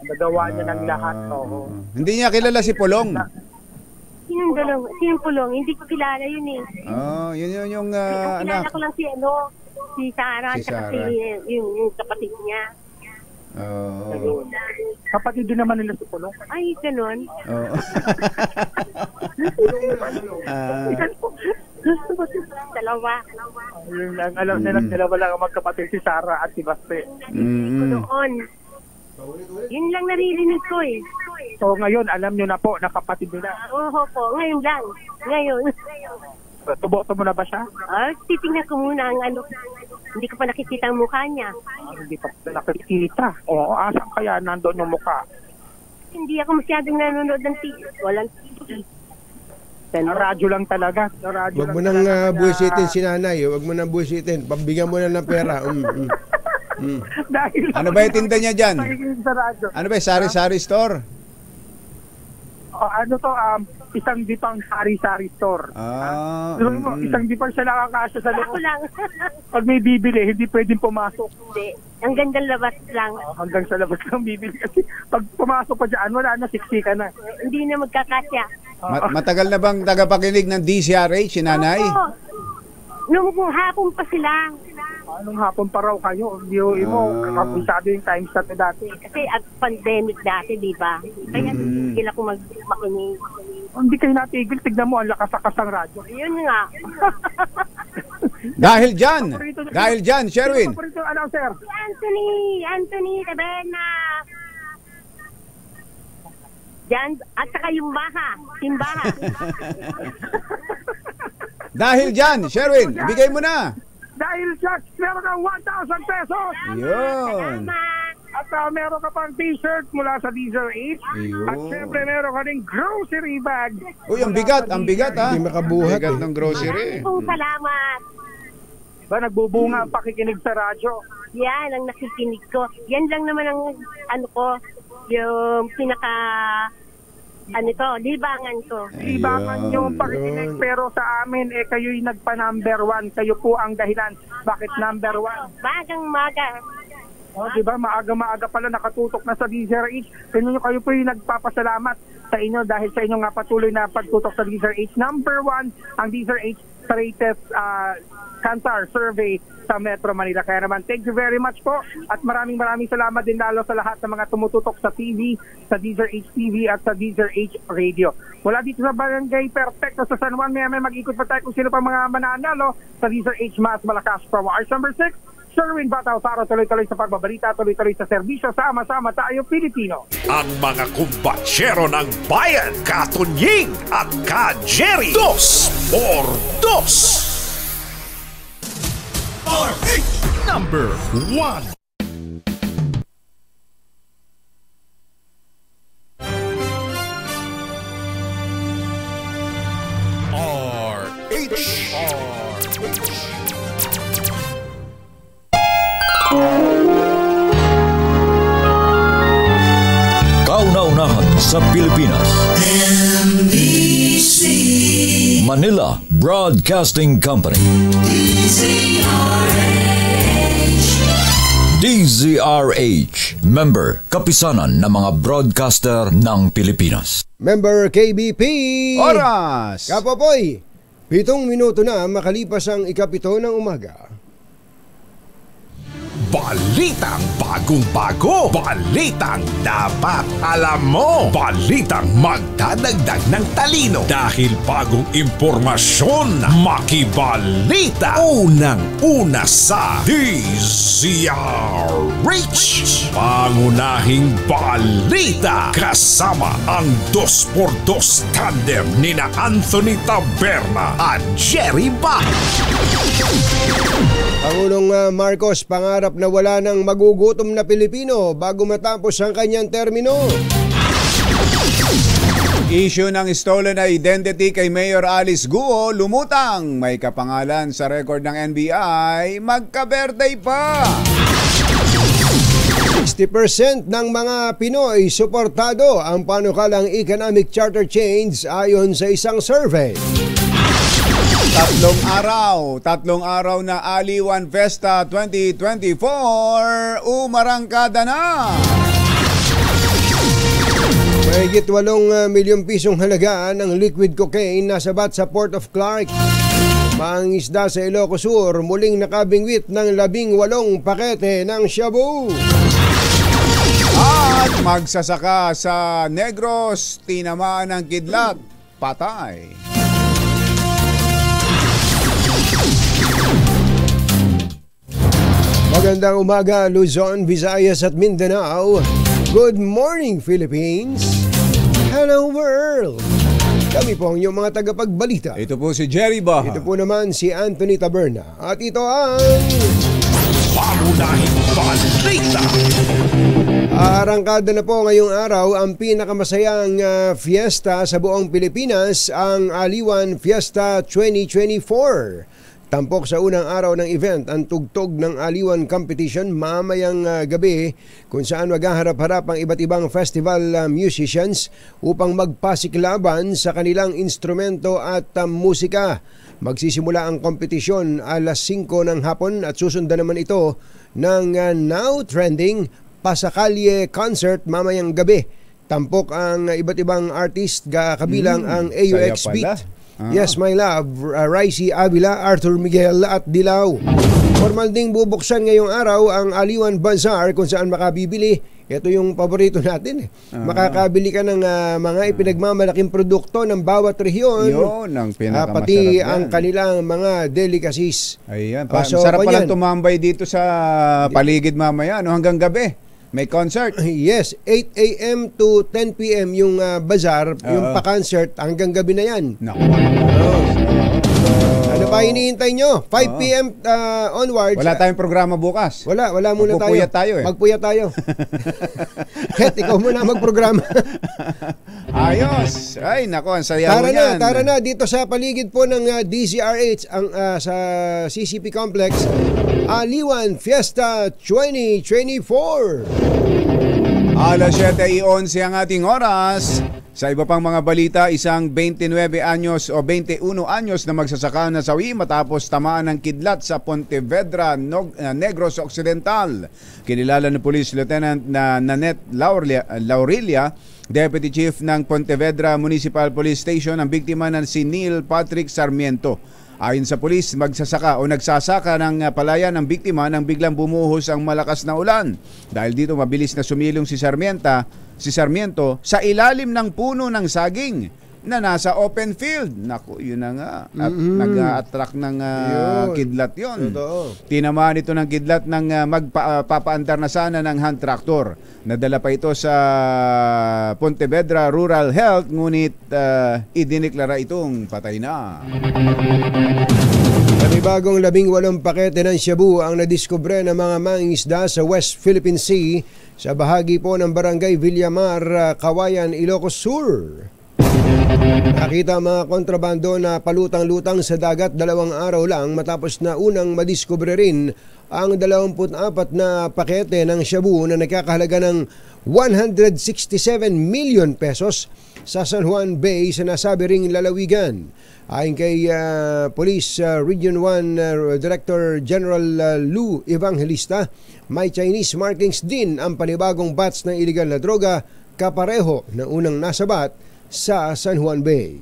Nagawa niya ng lahat, oo. Hindi niya kilala si Pulong. Sinong Pulong? Hindi ko kilala yun eh. Yun yung kilala ko lang si Sara at yung kapatid niya. Kapatid din naman nila si Pulong. Ay, ganun. Dalawa. Ang alam nila, dalawa lang ang magkapatid, si Sara at si Baste. Noon. Yun lang naririnig ko eh. So ngayon, alam nyo na po na kapatid nila. Oo po, ngayon lang. Ngayon. Tuboto mo na ba siya? Titingnan ko muna ang hindi ko pa nakikita ang mukha niya. Hindi pa nakikita. Oo, asan kaya nandoon yung mukha? Hindi ako masyadong nanonood ng TV. Walang TV. Radyo lang talaga. Huwag mo nang buwisitin si nanay. Huwag mo nang buwisitin. Pabigyan mo na ng pera. Ano ba yung tinda niya dyan? Ano ba yung sari-sari store? Ano to, isang dipang sari-sari store. Isang dipang siya nakakasya sa loob. Ako lang. Pag may bibili, hindi pwedeng pumasok. Hindi. Ang gandang labas lang. Hanggang sa labas lang bibili. Kasi pag pumasok pa dyan, wala na, siksi ka na. Hindi na magkakasya. Matagal na bang tagapakinig ng DCRH, si nanay? Nung hapon pa sila. Nung hapon pa raw kayo. Hindi mo, kapisado yung time slot na dati. Kasi at pandemic dati, di ba? Kaya tigil ako makinig. Hindi kayo natigil. Tignan mo, ang lakas-akas ang radyo. Yun nga. Dahil dyan, Sherwin. Announcer. Anthony Tabena. Diyan, at saka yung simbaha. Dahil dyan, Sherwin, bigay mo na. Dahil dyan, meron kang 1,000 pesos. Yun. At meron ka pang t-shirt mula sa Diesel H. At syempre meron ka ring grocery bag. Uy, ang bigat ha. Hindi makabuhat. Bigat ng grocery. Maraming salamat. Ba, nagbubunga ang pakikinig sa radyo. Yan, ang nakikinig ko. Yan lang naman ang yung pinaka libangan ko. Libangan yung pakikinig, pero sa amin kayo'y nagpa-number 1. Kayo po ang dahilan. Bakit number 1? Magang-maga. Diba? Maaga-maaga pala nakatutok na sa DZRH. Kanya kayo po yung nagpapasalamat sa inyo dahil sa inyo nga patuloy na pagtutok sa DZRH. Number 1 ang DZRH straightest Kantar survey sa Metro Manila. Kaya naman, thank you very much po at maraming salamat din lalo sa lahat ng mga tumututok sa TV, sa DZRH TV at sa DZRH Radio. Mula dito sa Barangay Perfecto sa San Juan, may mag-ikot pa tayo kung sino pang mga mananalo sa DZRH Mas Malakas Promo. Hours number 6, Sherwin Batao Faro, tuloy-tuloy sa pagbabalita, tuloy-tuloy sa serbisyo, sama-sama tayo Pilipino. Ang mga kumbatsero ng bayan, Katunying at Ka-Jerry. 2x2. Number 1. Kauna-unahan sa Pilipinas. NBC Manila Broadcasting Company. DZRH, member kapisanan ng mga broadcaster ng Pilipinas. Member KBP. Oras! Kapopoy, 7 minuto na makalipas ang 7 ng umaga. Balitang bagong-bago. Balitang dapat alam mo. Balitang magdadagdag ng talino. Dahil bagong impormasyon, makibalita. Unang-una sa DZRH. Pangunahing balita. Kasama ang 2x2 tandem nina Anthony Taberna at Jerry Bach. Pangulong Marcos pangarap na wala nang magugutom na Pilipino bago matapos ang kanyang termino. Issue ng stolen identity kay Mayor Alice Guo lumutang. May kapangalan sa record ng NBI, magka-birthday pa. 60% ng mga Pinoy suportado ang panukalang economic charter change ayon sa isang survey. Tatlong araw na Aliwan Festa 2024, umarangkada na. Mahigit 8 milyong pisong halaga ng liquid cocaine nasabat sa Port of Clark. Mangisda sa Ilocos Sur, muling nakabingwit ng 18 pakete ng shabu. At magsasaka sa Negros, tinamaan ng kidlat, patay. Magandang umaga Luzon, Visayas at Mindanao. Good morning Philippines. Hello world. Kami po ang inyong mga tagapagbalita. Ito po si Jerry Baha. Ito po naman si Anthony Taberna. At ito ang Pangunahing balita. Arangkada na po ngayong araw ang pinakamasayang fiesta sa buong Pilipinas, ang Aliwan Fiesta 2024. Tampok sa unang araw ng event ang tugtog ng Aliwan Competition mamayang gabi kung saan maghaharap-harap ang iba't ibang festival musicians upang magpasiklaban sa kanilang instrumento at musika. Magsisimula ang kompetisyon alas 5 ng hapon at susundan naman ito ng now trending Pasakalye concert mamayang gabi. Tampok ang iba't ibang artist kabilang ang AUX Beat. Yes, My Love, Ricey Avila, Arthur Miguel at Dilaw. Formal ding bubuksan ngayong araw ang Aliwan Bazaar kung saan makabibili. Ito yung paborito natin. Makakabili ka ng mga ipinagmamalaking produkto ng bawat rehiyon. Yun, ang pinakamasarap pati yan. ang kanilang mga delicacies. Ayan, sarap palang tumambay dito sa paligid mamaya hanggang gabi. May concert. Yes, 8 a.m. to 10 p.m. yung bazaar, yung pa-concert, hanggang gabi na yan. Ano pa hinihintay nyo? 5 p.m. Onwards. Wala tayong programa bukas. Wala muna tayo. Magpupuyat tayo. Magpuyat tayo. Het, ikaw muna magprograma. Ayos. Ay, nako, ang saya mo yan. Tara na, dito sa paligid po ng DZRH, sa CCP Complex, Aliwan Fiesta 2024. Alas 7:11 ang ating oras. Sa iba pang mga balita, isang 29 anyos o 21 anyos na magsasaka na sawi matapos tamaan ng kidlat sa Pontevedra, Negros Occidental. Kinilala ng Police Lieutenant na Nanette Laurelia, Deputy Chief ng Pontevedra Municipal Police Station, ang biktima na si Neil Patrick Sarmiento. Ayon sa pulis, nagsasaka ng palayan ng biktima nang biglang bumuhos ang malakas na ulan. Dahil dito mabilis na sumilong si Sarmiento sa ilalim ng puno ng saging na nasa open field. Naku, yun na nga. At nag-a-attract ng kidlat yun. Tinamaan ito ng kidlat ng magpapaandar na sana ng hand tractor. Nadala pa ito sa Pontevedra Rural Health, ngunit idiniklara itong patay na. Panibagong 18 pakete ng shabu ang nadiskubre ng mga mangingisda sa West Philippine Sea sa bahagi po ng Barangay Villamar, Kawayan, Ilocos Sur. Nakita mga kontrabando na palutang-lutang sa dagat 2 araw lang matapos na unang madiskubre rin ang 24 na pakete ng shabu na nakakahalaga ng 167 million pesos sa San Juan Bay sa nasabi ring lalawigan. Ayon kay Police Region 1 Director General Lou Evangelista, may Chinese markings din ang panibagong batch ng illegal na droga kapareho na unang nasabat sa San Juan Bay.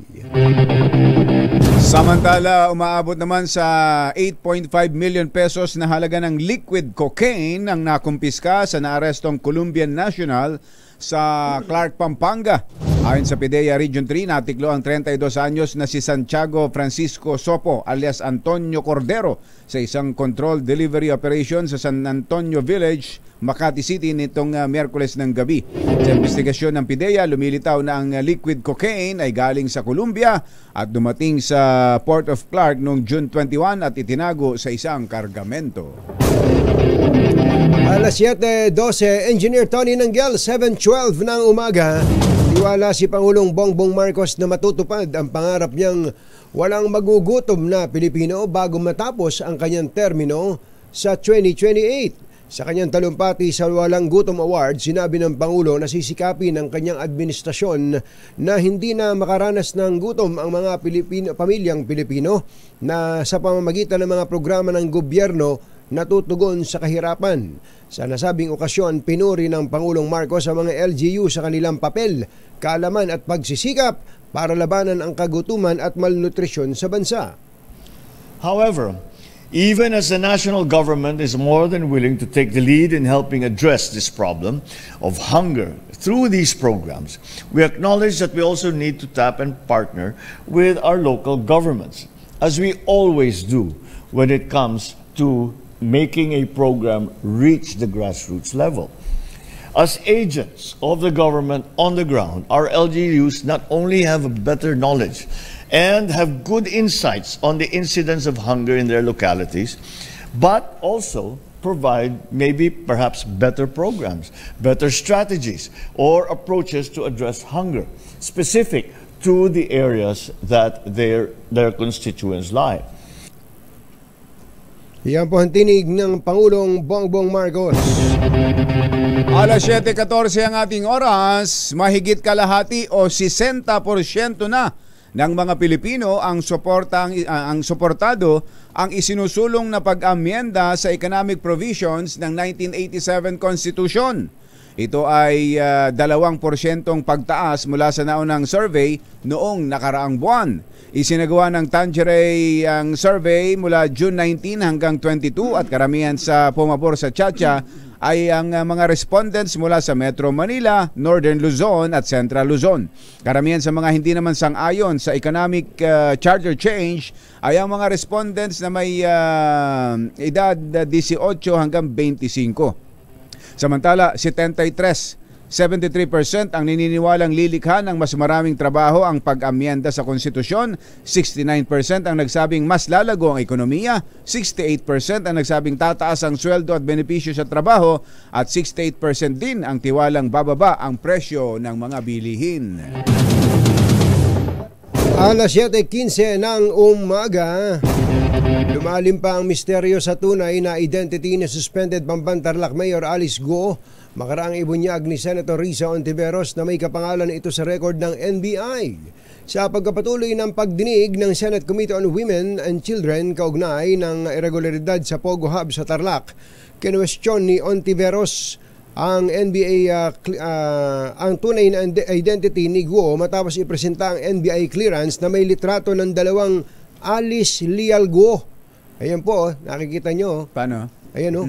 Samantala, umaabot naman sa 8.5 million pesos na halaga ng liquid cocaine ang nakumpiska sa naarestong Colombian national sa Clark, Pampanga. Ayon sa PIDEA Region 3, natiklo ang 32 anyos na si Santiago Francisco Sopo alias Antonio Cordero sa isang controlled delivery operation sa San Antonio Village, Makati City nitong Miyerkules ng gabi. Sa investigasyon ng PIDEA, lumilitaw na ang liquid cocaine ay galing sa Colombia at dumating sa Port of Clark noong June 21 at itinago sa isang kargamento. Alas 7:12, Engineer Tony Nanggel, 7:12 ng umaga. Tiwala si Pangulong Bongbong Marcos na matutupad ang pangarap niyang walang magugutom na Pilipino bago matapos ang kanyang termino sa 2028. Sa kanyang talumpati sa Walang Gutom Award, sinabi ng Pangulo na sisikapin ng kanyang administrasyon na hindi na makaranas ng gutom ang mga pamilyang Pilipino na sa pamamagitan ng mga programa ng gobyerno natutugon sa kahirapan. Sa nasabing okasyon, pinuri ng Pangulong Marcos ang mga LGU sa kanilang papel, kaalaman at pagsisikap para labanan ang kagutuman at malnutrisyon sa bansa. However, even as the national government is more than willing to take the lead in helping address this problem of hunger through these programs, we acknowledge that we also need to tap and partner with our local governments, as we always do when it comes to making a program reach the grassroots level. As agents of the government on the ground, our LGUs not only have a better knowledge and have good insights on the incidence of hunger in their localities, but also provide perhaps better programs, better strategies, or approaches to address hunger specific to the areas that their constituents lie. Yan po ang tinig ng Pangulong Bongbong Marcos. Alas 7:14 ang ating oras, mahigit kalahati o 60% na ng mga Pilipino ang suportado ang isinusulong na pag-amyenda sa economic provisions ng 1987 Constitution. Ito ay 2% pagtaas mula sa naunang survey noong nakaraang buwan. Isinagawa ng Tangeray ang survey mula June 19 hanggang 22 at karamihan sa pumabor sa Chacha ay ang mga respondents mula sa Metro Manila, Northern Luzon at Central Luzon. Karamihan sa mga hindi naman sang-ayon sa economic charter change ay ang mga respondents na may edad 18 hanggang 25. Samantala, 73% ang nininiwalang lilikha ng mas maraming trabaho ang pag-amyenda sa konstitusyon, 69% ang nagsabing mas lalago ang ekonomiya, 68% ang nagsabing tataas ang sweldo at benepisyo sa trabaho, at 68% din ang tiwalang bababa ang presyo ng mga bilihin. Alas 7:15 ng umaga, lumalim pa ang misteryo sa tunay na identity ni suspended Bamban-Tarlac Mayor Alice Guo makaraang ibunyag ni Senator Risa Ontiveros na may kapangalan ito sa record ng NBI. Sa pagkapatuloy ng pagdinig ng Senate Committee on Women and Children kaugnay ng irregularidad sa Pogo Hub sa Tarlac, kinwestiyon ni Ontiveros ang NBA ang tunay na identity ni Guo matapos ipresenta ang NBI clearance na may litrato ng dalawang Alice Lialgo. Ayan po, nakikita nyo. Paano? Ayan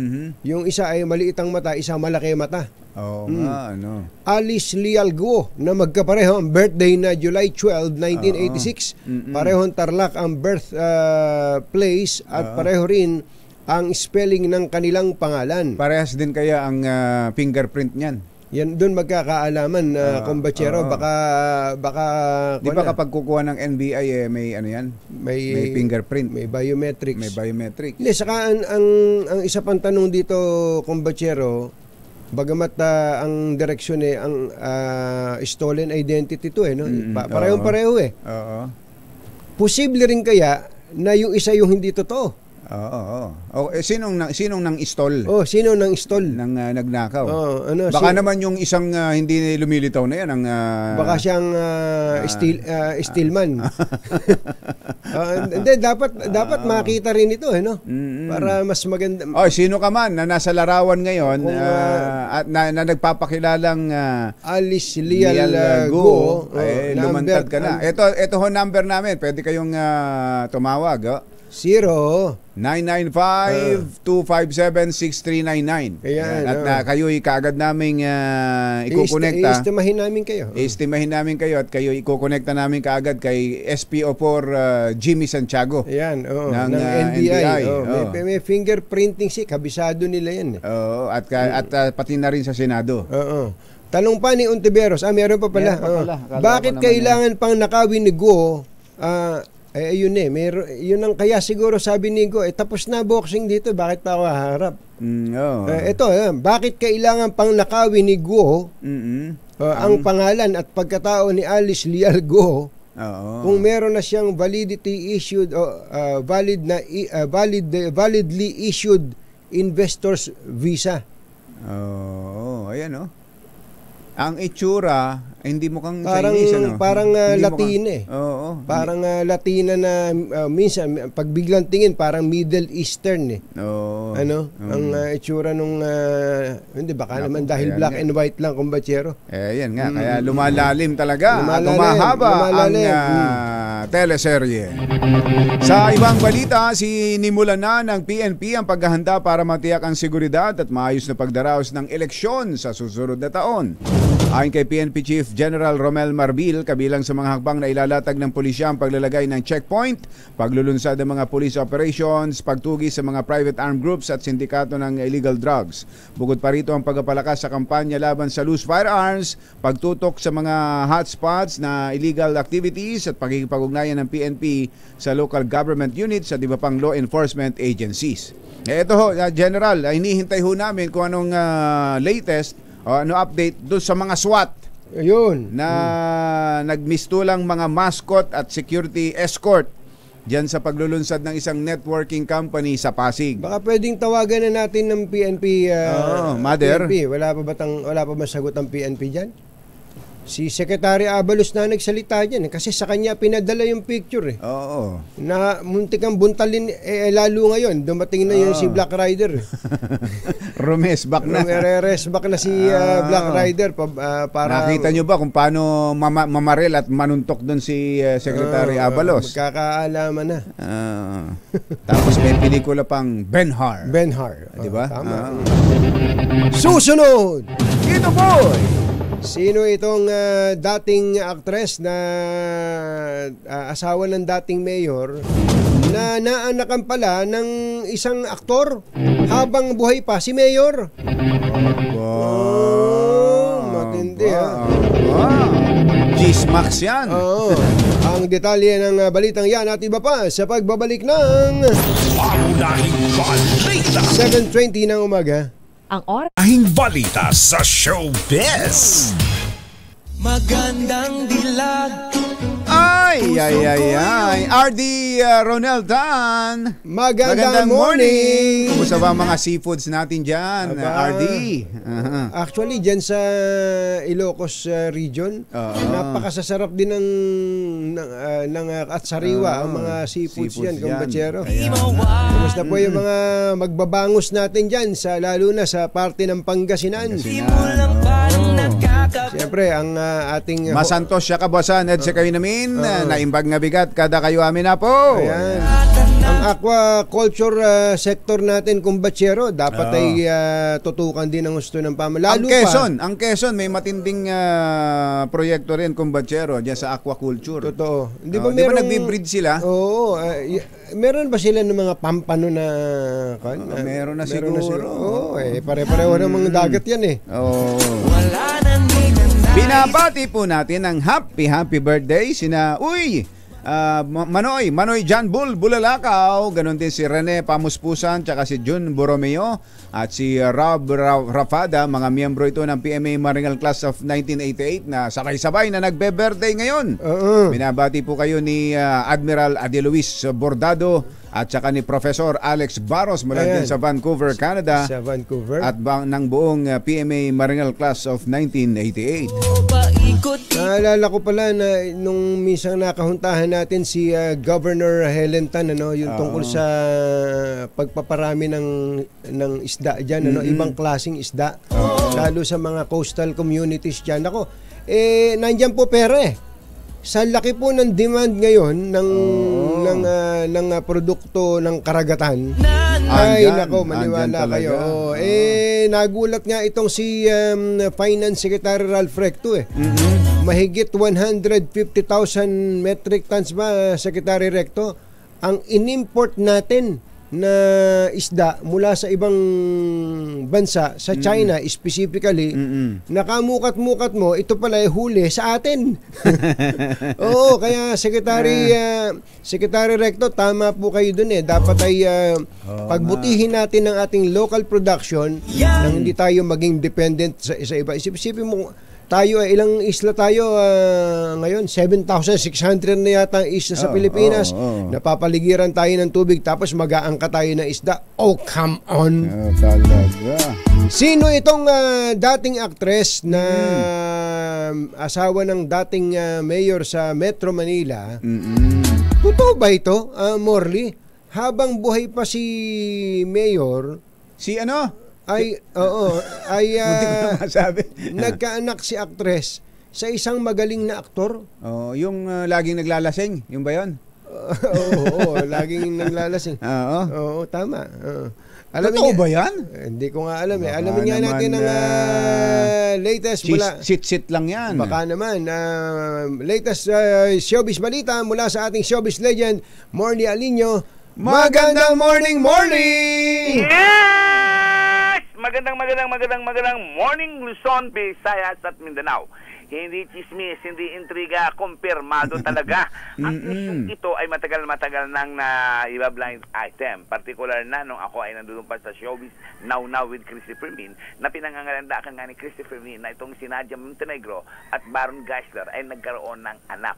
yung isa ay maliit ang mata, isa malaki mata. Oo nga, ano. Alice Lialgo na magkapareho ang birthday na July 12, 1986. Parehong Tarlac ang birth place at pareho rin ang spelling ng kanilang pangalan. Parehas din kaya ang fingerprint niyan. Yan doon magkakaalaman kumbachero, baka di ba kapag kukuha ng NBI may ano yan? May fingerprint, may biometrics. May biometrics. Hindi, saka ang isa pang tanong dito kumbachero, bagamat ang direksyon ang stolen identity to no. Parehong-pareho Oo. Posible rin kaya na yung isa yung hindi totoo. Oo. Sinong nang stall? Sino nang stall? Nang nagnakaw. Baka naman yung isang hindi lumilitaw na yan ang baka siyang steelman. Hindi, dapat makita rin ito no. Para mas maganda. Sino ka man na nasa larawan ngayon at na nagpapakilalang Alice Lialgo, lumantad ka na. Ito ho number namin. Pwede kayong tumawag. 0952576399. At kayo'y kaagad naming ikukonekta. Iestimahin namin kayo. At kayo ikukonekta namin kaagad kay SPO4 Jimmy Santiago. Ayan, ng NBI. May fingerprinting kabisado nila yan. At pati na rin sa Senado. Tanong pa ni Ontiveros, meron pa pala. Bakit kailangan pang nakawin ni Go? Ayun yun ang kaya siguro sabi ni Go, tapos na boxing dito, bakit pa ako haharap? Ito, bakit kailangan pang nakawin ni Go ang pangalan at pagkatao ni Alice Lialgo kung meron na siyang validity issued validly issued investor's visa? Ayan ang itsura hindi mukhang Chinese parang Latina parang Latina na minsan pag biglang tingin parang Middle Eastern ang itsura nung hindi baka naman dahil black and white lang kumbachero. Yan nga kaya lumalalim talaga lumahaba ang teleserye. Sa ibang balita, sinimulan na ng PNP ang paghahanda para matiyak ang seguridad at maayos na pagdaraos ng eleksyon sa susunod na taon. Ayon kay PNP Chief General Romel Marbil, kabilang sa mga hakbang na ilalatag ng pulisya ang paglalagay ng checkpoint, paglulunsad ng mga police operations, pagtugi sa mga private armed groups at sindikato ng illegal drugs. Bukod pa rito ang pagpapalakas sa kampanya laban sa loose firearms, pagtutok sa mga hotspots na illegal activities at pagkikipag-ugnayan ng PNP sa local government units at iba pang law enforcement agencies. Ito ho, General, hinihintay ho namin kung anong latest update doon sa mga SWAT. Ayun. Na nagmistulang mga mascot at security escort diyan sa paglulunsad ng isang networking company sa Pasig. Baka pwedeng tawagan na natin ng PNP. Mother. PNP. Wala pa ba sagot ang PNP diyan? Si Secretary Abalos na nagsalita dyan kasi sa kanya pinadala yung picture na muntik ang buntalin lalo ngayon dumating na yun si Black Rider. Rumesbak na si Black Rider para nakita nyo ba kung paano mamaril at manuntok doon si Secretary Abalos? Magkakaalaman na. Tapos may pelikula pang Ben-Hur, di ba? Tama. Susunod, ito boy. Sino itong dating actress na asawa ng dating mayor na naanakan pala ng isang aktor habang buhay pa si mayor? Matindi Gismax yan. Ang detalye ng balitang yan at iba pa sa pagbabalik ng 7:20 ng umaga. Ang orahing balita sa showbiz. Magandang dilag. Ay. RD Ronel Dan. Magandang morning. Kumusta ba mga seafoods natin dyan, RD? Actually, dyan sa Ilocos region, napakasasarap din ng at sariwa ang mga seafoods yan, kumbachero. Kumusta po yung mga magbabangos natin dyan, lalo na sa parte ng Pangasinan. Siyempre, ang ating Masantos siya kabasan, Ed, sa kayo namin, naimbag nga bigat kada kayo amin na po. Ayan. Ang aquaculture sector natin, kumbatsero, dapat ay tutukan din ang gusto ng pamalaan. Ang Quezon may matinding proyekto rin, kumbatsero, diyan sa aquaculture. Totoo. Di ba nagbi-breed sila? Oo. Meron ba sila ng mga pampano na meron na siguro. Pare-pareho ng mga dagat yan eh. Binabati po natin ang happy birthday sina Manoy John Bull Bulalakaw, ganun din si Rene Pamuspusan, tsaka si Jun Borromeo at si Rob Rafada, mga miyembro ito ng PMA Maringal Class of 1988 na sabay-sabay na nagbe-birthday ngayon. Binabati po kayo ni Admiral Adi Luis Bordado at saka ni Professor Alex Barros mula din sa Vancouver, Canada. Sa Vancouver. At ng buong PMA Maringal Class of 1988. Naalala ko pala na nung minsan nakahuntahan natin si Governor Helen Tan, yung tungkol sa pagpaparami ng isda dyan, ibang klaseng isda, lalo sa mga coastal communities dyan. Nandyan po pera sa laki po ng demand ngayon ng produkto ng karagatan. Maniwala kayo. Nagulat nga itong si Finance Secretary Ralph Recto Mahigit 150,000 metric tons ba, Secretary Recto, ang inimport natin na isda mula sa ibang bansa, sa China specifically, nakamukat-mukat mo, ito pala ay huli sa atin. Oo, kaya Secretary Recto, tama po kayo dun dapat ay pagbutihin natin ang ating local production nang hindi tayo maging dependent sa iba. Isipin mo, tayo ilang isla tayo ngayon, 7,600 na yata ang isla sa Pilipinas. Napapaligiran tayo ng tubig tapos mag-aangka tayo ng isda. Oh, come on. Talaga. Sino itong dating actress na asawa ng dating mayor sa Metro Manila? Totoo ba ito, Morley? Habang buhay pa si mayor, nagkaanak si actress sa isang magaling na aktor. Yung laging naglalasing, yung ba yun? Laging naglalasing. Oo, tama. Totoo ba yan? Hindi ko nga alam Alamin nga natin ang latest mula. Sit lang yan. Baka naman. Latest showbiz balita mula sa ating showbiz legend, Morley Alinio. Magandang morning! Yes! Magandang morning, Luzon, Visayas at Mindanao. Hindi chismis, hindi intriga, kumpirmado talaga. Ang isyong ito ay matagal nang iba blind item. Partikular na nung ako ay nandun pa sa showbiz Now with Christopher Min, na pinangangalandakan nga ni Christopher Min na itong si Nadia Montenegro at Baron Geisler ay nagkaroon ng anak.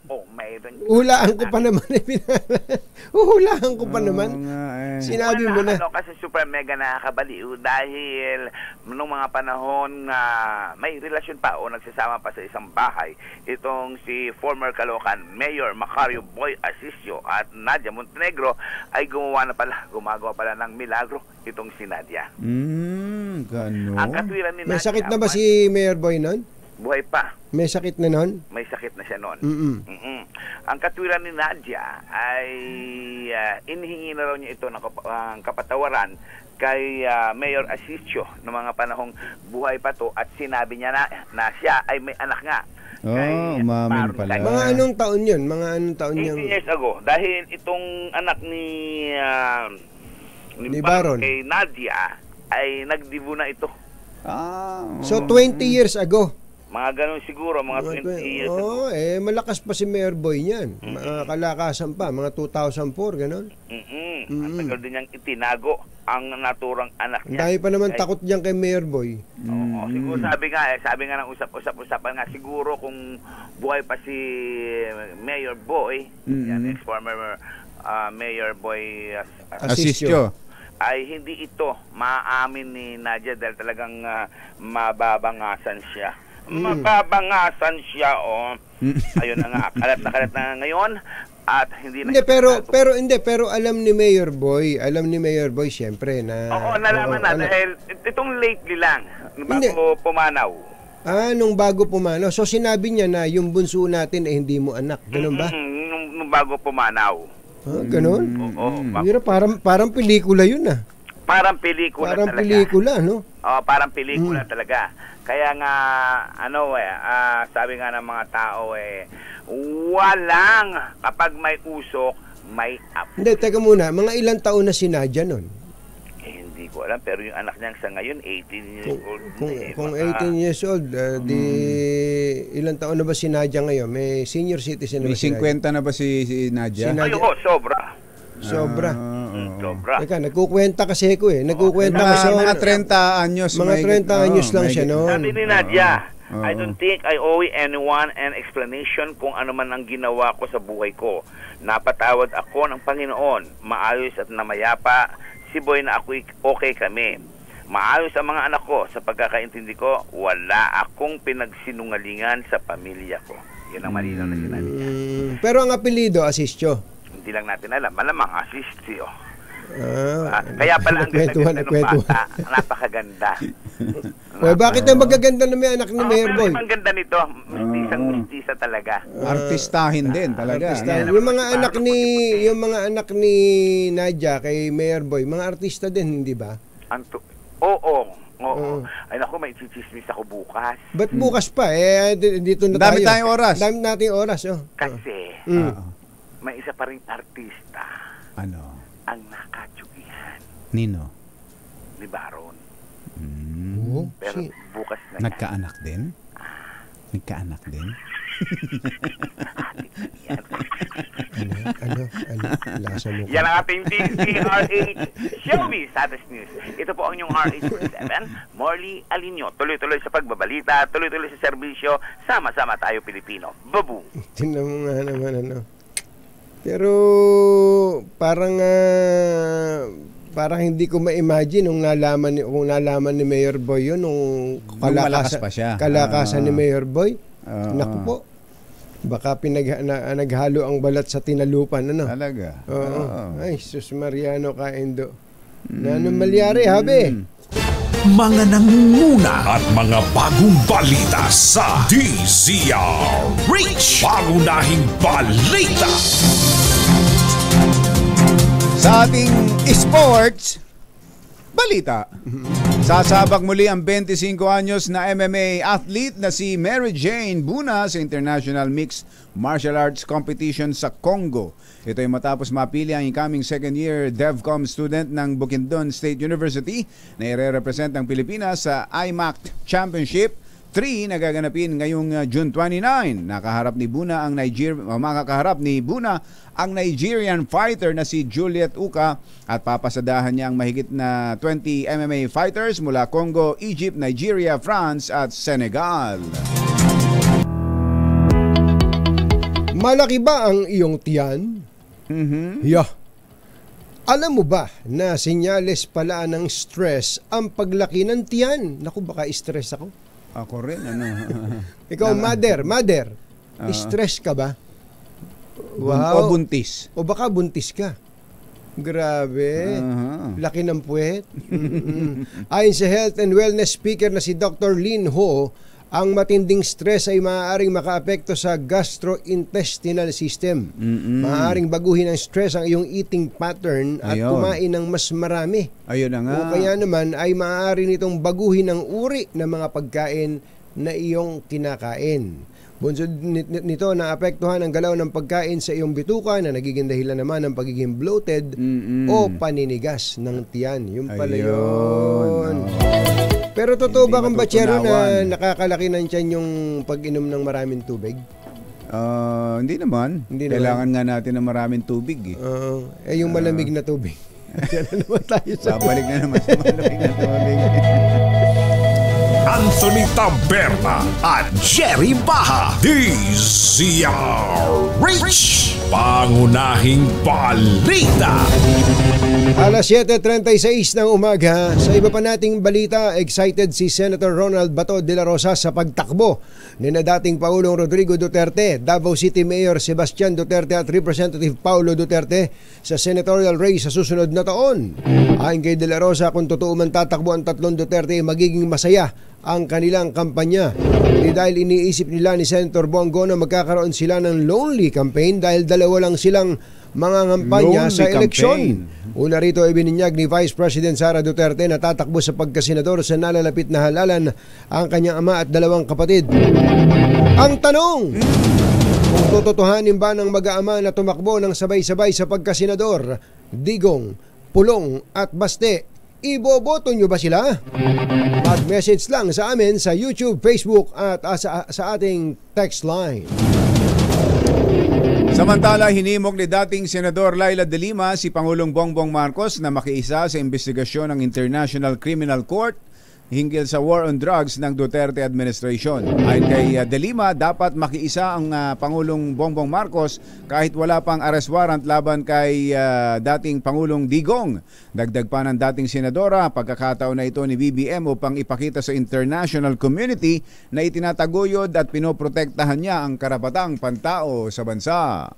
Hulaan ko pa naman. Hulaan ko pa naman. Sinabi mo na. Kasi super mega nakakabaliw dahil nung mga panahon may relasyon pa o nagsasama pa sa isang bahay itong si former Caloocan Mayor Macario Boy Asisio at Nadia Montenegro ay gumagawa pala ng milagro itong si Nadia. Gano'n. Ang katwiran ni Nadia, may sakit na ba si Mayor Boy nun? Buhay pa. May sakit na nun? May sakit na siya nun. Ang katwiran ni Nadia ay inihingi na raw niya ito ng kapatawaran kay Mayor Asisio ng mga panahong buhay pa to at sinabi niya na siya ay may anak nga. Umamin pala. Mga anong taon yun? 18 years ago. Dahil itong anak ni Baron kay Nadia ay nagdibo na ito. So 20 years ago. Mga ganun siguro, mga 20 years ago. Malakas pa si Mayor Boy niyan. Kalakasan pa, mga 2004, ganun. At tagal din niyang itinago ang naturang anak niya. Dahil pa naman takot diyan kay Mayor Boy. Siguro sabi nga ng usap-usapan nga, siguro kung buhay pa si Mayor Boy, yan, ex-former Mayor Boy Asisio, ay hindi ito maamin ni Nadia dahil talagang mababangasan siya. Ayun na nga, kalat na ngayon at hindi na. Pero alam ni Mayor Boy siyempre na. Nalaman na dahil itong lately lang bago pumanaw. Nung bago pumanaw. So sinabi niya na yung bunso natin hindi mo anak, ganoon ba? Nung mo bago pumanaw. Ganun? Oo. Mira, parang pelikula yun Parang pelikula parang talaga. Pelikula, no? Oo, parang pelikula talaga. Kaya nga, sabi nga ng mga tao walang kapag may usok, may apo. Hindi, teka muna. Mga ilang taon na si Nadia nun? Hindi ko alam. Pero yung anak niya sa ngayon, 18 years old. Kung 18 years old, ilang taon na ba si Nadia ngayon? May senior citizen na May ba si 50 Nadia? na ba si Nadia? Ay, sobra. Sobra. Sobra. Teka, nagkukwenta kasi ko Nagkukwenta kasi mga 30 anyos. Mga 30 anyos lang siya noon. Sabi ni Nadia, I don't think I owe anyone an explanation kung ano man ang ginawa ko sa buhay ko. Napatawad ako ng Panginoon. Maayos at namayapa. Si Boy na ako okay kami. Maayos ang mga anak ko. Sa pagkakaintindi ko, wala akong pinagsinungalingan sa pamilya ko. Yun ang malinaw na sinabi niya. Pero ang apelido, Asistio. Hindi lang natin alam. Malamang Asistio. Kaya pala ang ganda ng bata. Napakaganda. Bakit ang magaganda na may anak ni Mayor Boy? Ang ganda nito. Mistisa talaga. Artistahin din talaga. Yung mga anak ni Nadia kay Mayor Boy, mga artista din, hindi ba? Oo. Ay naku, may chichismis ako bukas. Ba't bukas pa? Dito na tayo. Dami tayong oras. Dami nating oras. Kasi, may isa pa rin artista. Ano? Ang nakatsugihan. Nino? Ni Baron. Pero bukas na nagkaanak din? Nagkaanak din? Ano? Lasa mo. Yan ang ating DZRH Showbiz Status News. Ito po ang inyong RH47, Morley Alinio. Tuloy-tuloy sa pagbabalita, tuloy-tuloy sa serbisyo, sama-sama tayo Pilipino. Babu! Tingnan mo nga naman Pero parang hindi ko ma-imagine kung nalaman ni Mayor Boy yun nung kalakasan ni Mayor Boy. Naku po. Baka naghalo ang balat sa tinalupan, Talaga. Ay, sus Mariano Kaendo. Ano malyari, habe? Mga nangunguna at mga bagong balita sa DZRH. Pangunahing balita. Sa ating sports, balita. Sasabak muli ang 25 anyos na MMA athlete na si Mary Jane Buna sa International Mixed Martial Arts Competition sa Congo. Ito ay matapos mapili ang incoming second-year DevCom student ng Bukidnon State University na ire-represent ang Pilipinas sa IMAC Championship 3 na gaganapin ngayong June 29. Makakaharap ni Buna ang Nigerian fighter na si Juliet Uka at papasadahan niya ang mahigit na 20 MMA fighters mula Congo, Egypt, Nigeria, France at Senegal. Malaki ba ang iyong tiyan? Yeah. Alam mo ba na senyales pala ng stress ang paglaki ng tiyan? Naku, baka stress ako. Ako rin, Ikaw, mother, stress ka ba? Wow. O buntis. O baka buntis ka. Grabe. Laki ng puwet. Ayon sa health and wellness speaker na si Dr. Lin Ho, ang matinding stress ay maaaring makaapekto sa gastrointestinal system. Maaaring baguhin ng stress ang iyong eating pattern at kumain ng mas marami. Ayun na nga. O kaya naman ay maaari nitong baguhin ang uri ng mga pagkain na iyong kinakain. Bunsod nito na apektuhan ang galaw ng pagkain sa iyong bituka na nagiging dahilan naman ng pagiging bloated o paninigas ng tiyan. Yung pala yun. Pero totoo ba kang batsero na nakakalaki ng tiyan yung pag-inom ng maraming tubig? Hindi naman. Kailangan nga natin ng maraming tubig. Yung malamig na tubig. Yan na naman tayo sa babalik na naman sa malamig na tubig. Anthony Taberna at Jerry Baha, DZRH, pangunahing balita. Alas 7:36 ng umaga, sa iba pa nating balita, excited si Senator Ronald Bato de la Rosa sa pagtakbo ni na dating Pangulong Rodrigo Duterte, Davao City Mayor Sebastian Duterte at Representative Paulo Duterte sa senatorial race sa susunod na taon. Ayon kay de la Rosa, kung totoo man tatakbo ang tatlong Duterte, magiging masaya ang kanilang kampanya. Hindi dahil iniisip nila ni Senator Bongo na magkakaroon sila ng lonely campaign dahil dalawa lang silang mga ngampanya Lonely sa eleksyon. campaign. Una rito ay bininyag ni Vice President Sara Duterte na tatakbo sa pagkasenador sa nalalapit na halalan ang kanyang ama at dalawang kapatid. Ang tanong, kung tototohanin ba ng mag-aama na tumakbo ng sabay-sabay sa pagkasenador, Digong, Pulong at Baste, iboboto nyo ba sila? Mag-message lang sa amin sa YouTube, Facebook at sa ating text line. Samantala, hinimok ni dating Senador Laila De Lima si Pangulong Bongbong Marcos na makiisa sa investigasyon ng International Criminal Court hinggil sa war on drugs ng Duterte administration. Ayon kay De Lima, dapat makiisa ang Pangulong Bongbong Marcos kahit wala pang arrest warrant laban kay dating Pangulong Digong. Dagdag pa ng dating senadora, pagkakataon na ito ni BBM upang ipakita sa international community na itinataguyod at pinoprotektahan niya ang karapatang pantao sa bansa.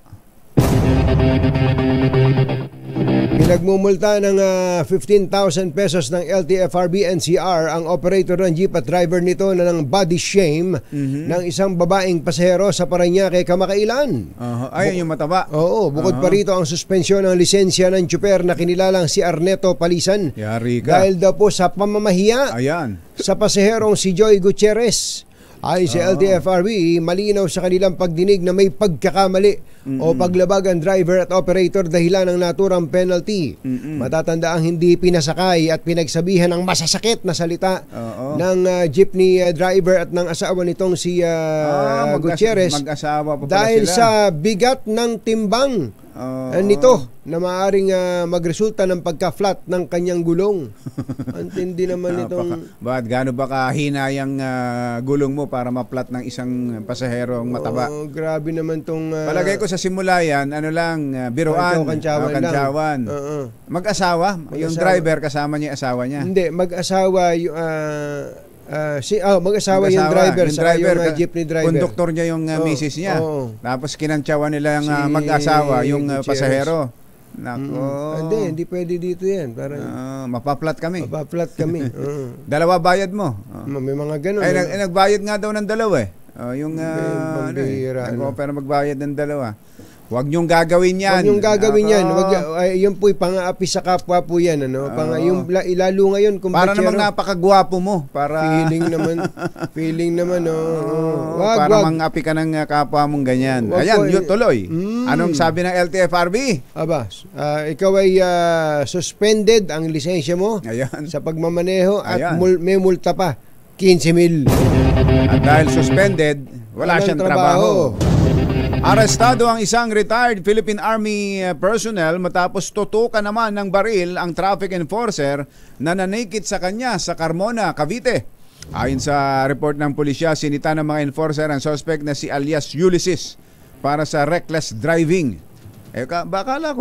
Pinagmumulta ng 15,000 pesos ng LTFRB NCR ang operator ng jeep at driver nito na ng body shame ng isang babaeng pasahero sa Parañaque kamakailan. Ayun yung mataba. Oo, bukod pa rito ang suspensyon ng lisensya ng tsuper na kinilalang si Arneto Palisan. Yari ka. Dahil daw po sa pamamahiya sa pasaherong si Joy Gutierrez. Ayon sa LTFRB, malinaw sa kanilang pagdinig na may pagkakamali o paglabag ang driver at operator dahilan ng naturang penalty. Matatanda ang hindi pinasakay at pinagsabihan ng masasakit na salita ng jeepney driver at ng asawa nitong si Gutierrez mag-asawa pa pala dahil sila. sa bigat ng timbang nito na maaaring magresulta ng pagka-flat ng kanyang gulong. Antindi naman itong... Bakit gaano ba kahina yung gulong mo para ma-flat ng isang pasaherong mataba? Grabe naman itong... Palagay ko sa simula yan, ano lang, biruan. Kantsawan. Mag-asawa? Yung driver kasama niya asawa niya? Hindi, mag-asawa yung... mag-asawa yung driver sa yung jeepney driver. Konduktor niya yung misis niya. Tapos kinantsawan nila yung mag-asawa, yung pasahero. Nako. Hindi pwede dito yan. Mapaplat kami. Dalawa bayad mo. May mga ganun. Nagbayad nga daw ng dalawa eh. Yung nag-opera magbayad ng dalawa. Huwag niyong gagawin yan. Huwag niyong gagawin yan. Yun po'y pang-aapi sa kapwa po yan. Yung ilalo ngayon. Para namang napakagwapo mo. Feeling naman. Para mang-api ka ng kapwa mong ganyan. Ayan, yun tuloy. Anong sabi ng LTFRB? Ikaw ay suspended ang lisensya mo sa pagmamaneho at may multa pa. 15,000. At dahil suspended, wala siyang trabaho. Arestado ang isang retired Philippine Army personnel matapos tutukan naman ng baril ang traffic enforcer na nanikit sa kanya sa Carmona, Cavite. Ayon sa report ng pulisya, sinita ng mga enforcer ang suspect na si alias Ulysses para sa reckless driving. Bakala ko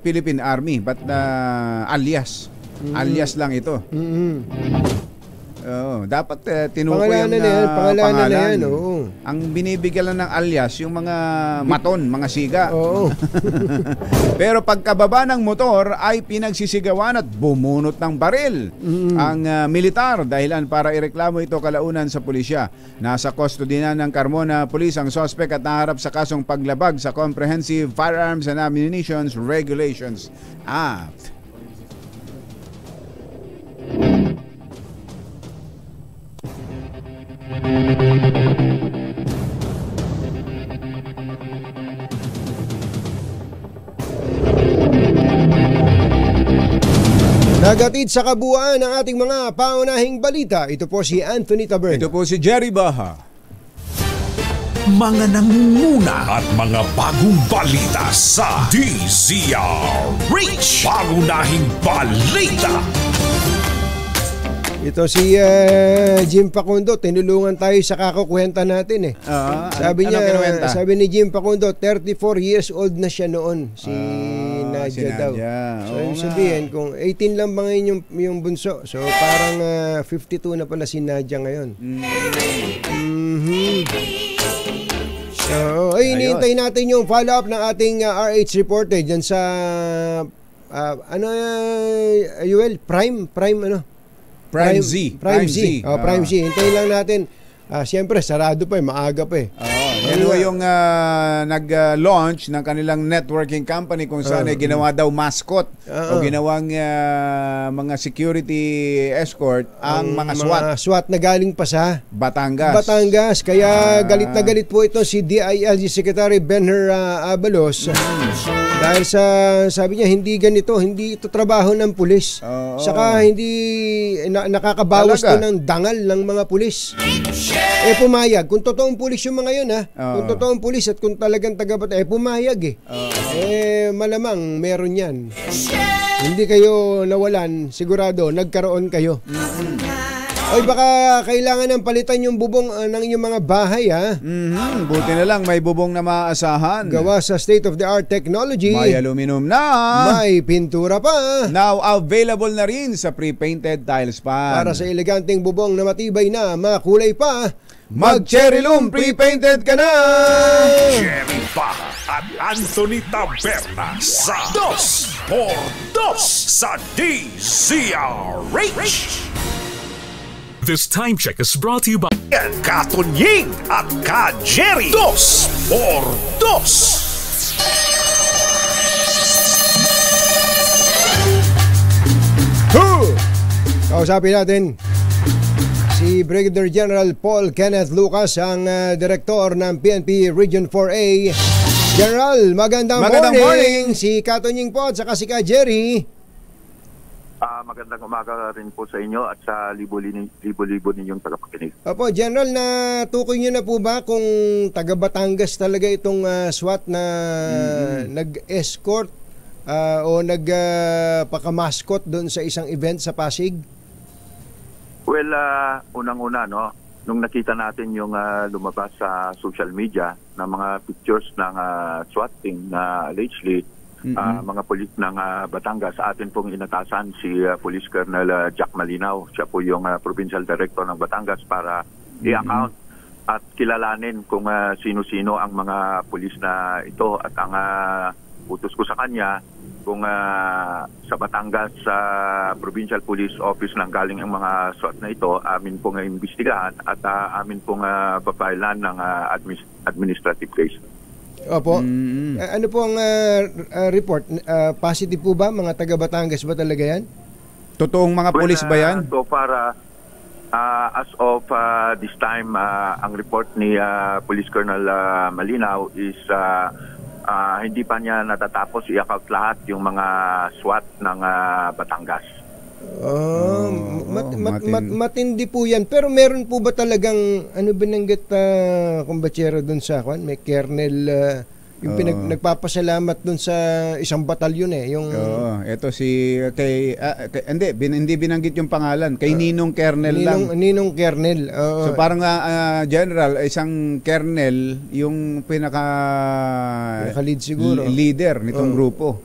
Philippine Army, but alias. Alias lang ito. Dapat tinukoy ang pangalan na yan. Ang binibigyan lang ng alias yung mga maton, mga siga. Pero pagkababa ng motor ay pinagsisigawan at bumunot ng baril ang militar dahilan para ireklamo ito kalaunan sa pulisya. Nasa custody na ng Carmona Police ang suspect at naharap sa kasong paglabag sa Comprehensive Firearms and Ammunitions Regulations Act. Nagatid sa kabuuan ng ating mga paunahing balita. Ito po si Anthony Taberna. Ito po si Jerry Baha. Mga nangunguna at mga bagong balita sa DZRH. Paunahing balita. Ito si Jim Pacundo, tinulungan tayo sa kakukwenta natin sabi ni Jim Pacundo, 34 years old na siya noon, si Nadia daw. So yung sabihin, kung 18 lang ba ngayon yung bunso, so parang 52 na pala si Nadia ngayon. So, hinihintay natin yung follow-up ng ating RH reporter dyan sa Prime Z. Prime Z. Hintayin lang natin Siyempre, sarado pa maaga pa Yan yung nag-launch ng kanilang networking company kung saan ay ginawa daw mascot o ginawang mga security escort ang mga SWAT. Mga SWAT na galing pa sa Batangas. Kaya galit na galit po ito si DILG Secretary Benher Abalos dahil sa sabi niya hindi ito trabaho ng pulis. Saka hindi nakakabawas to ng dangal ng mga pulis. Pumayag. Kung totoong pulis yung mga yun kung totoong pulis at kung talagang taga-Batangas, pumayag malamang meron yan. Hindi kayo nawalan, sigurado nagkaroon kayo. Oy, baka kailangan ng palitan yung bubong ng inyong mga bahay Buti na lang may bubong na maaasahan. Gawa sa state-of-the-art technology. May aluminum na. May pintura pa. Now available na rin sa pre-painted tiles pan. Para sa eleganteng bubong na matibay na, makulay pa, mag-Cherylum pre-painted ka na! Jerry Baja at Anthony Taberna sa 2x2 sa DZRH. This time check is brought to you by Katunying at Ka-Jerry 2x2. Kausapin natin si Brigadier General Paul Kenneth Lucas, ang direktor ng PNP Region 4A. General, magandang morning. Si Katunying po at saka si Ka-Jerry. Magandang umaga rin po sa inyo at sa libo-libo ninyong tagapakinig. Opo, General, natukoy niyo na po ba kung taga Batangas talaga itong SWAT na nag-escort o nagpakamaskot doon sa isang event sa Pasig? Well, unang-una, nung nakita natin yung lumabas sa social media na mga pictures ng SWAT team na allegedly mga pulis ng Batangas, sa atin pong inatasan si Police Colonel Jack Malinaw. Siya po yung Provincial Director ng Batangas para i-account at kilalanin kung sino-sino ang mga pulis na ito. At ang utos ko sa kanya, kung sa Batangas sa Provincial Police Office nang galing ang mga SWAT na ito, amin pong imbestigahan at amin pong papailan ng administrative case. Opo. Ano po ang report? Positive po ba? Mga taga Batangas ba talaga yan? Totoong mga pulis ba yan? So para as of this time, ang report ni Police Colonel Malinaw is hindi pa niya natatapos i-account lahat yung mga SWAT ng Batangas. Matindi po yan. Pero meron po ba talagang, ano binanggit kumbatsero dun sa may kernel, yung nagpapasalamat dun sa isang batalyon yung eto si hindi binanggit yung pangalan, kay Ninong Kernel lang. Ninong Kernel. So parang general, isang kernel yung pinaka-lead siguro. Leader nitong grupo.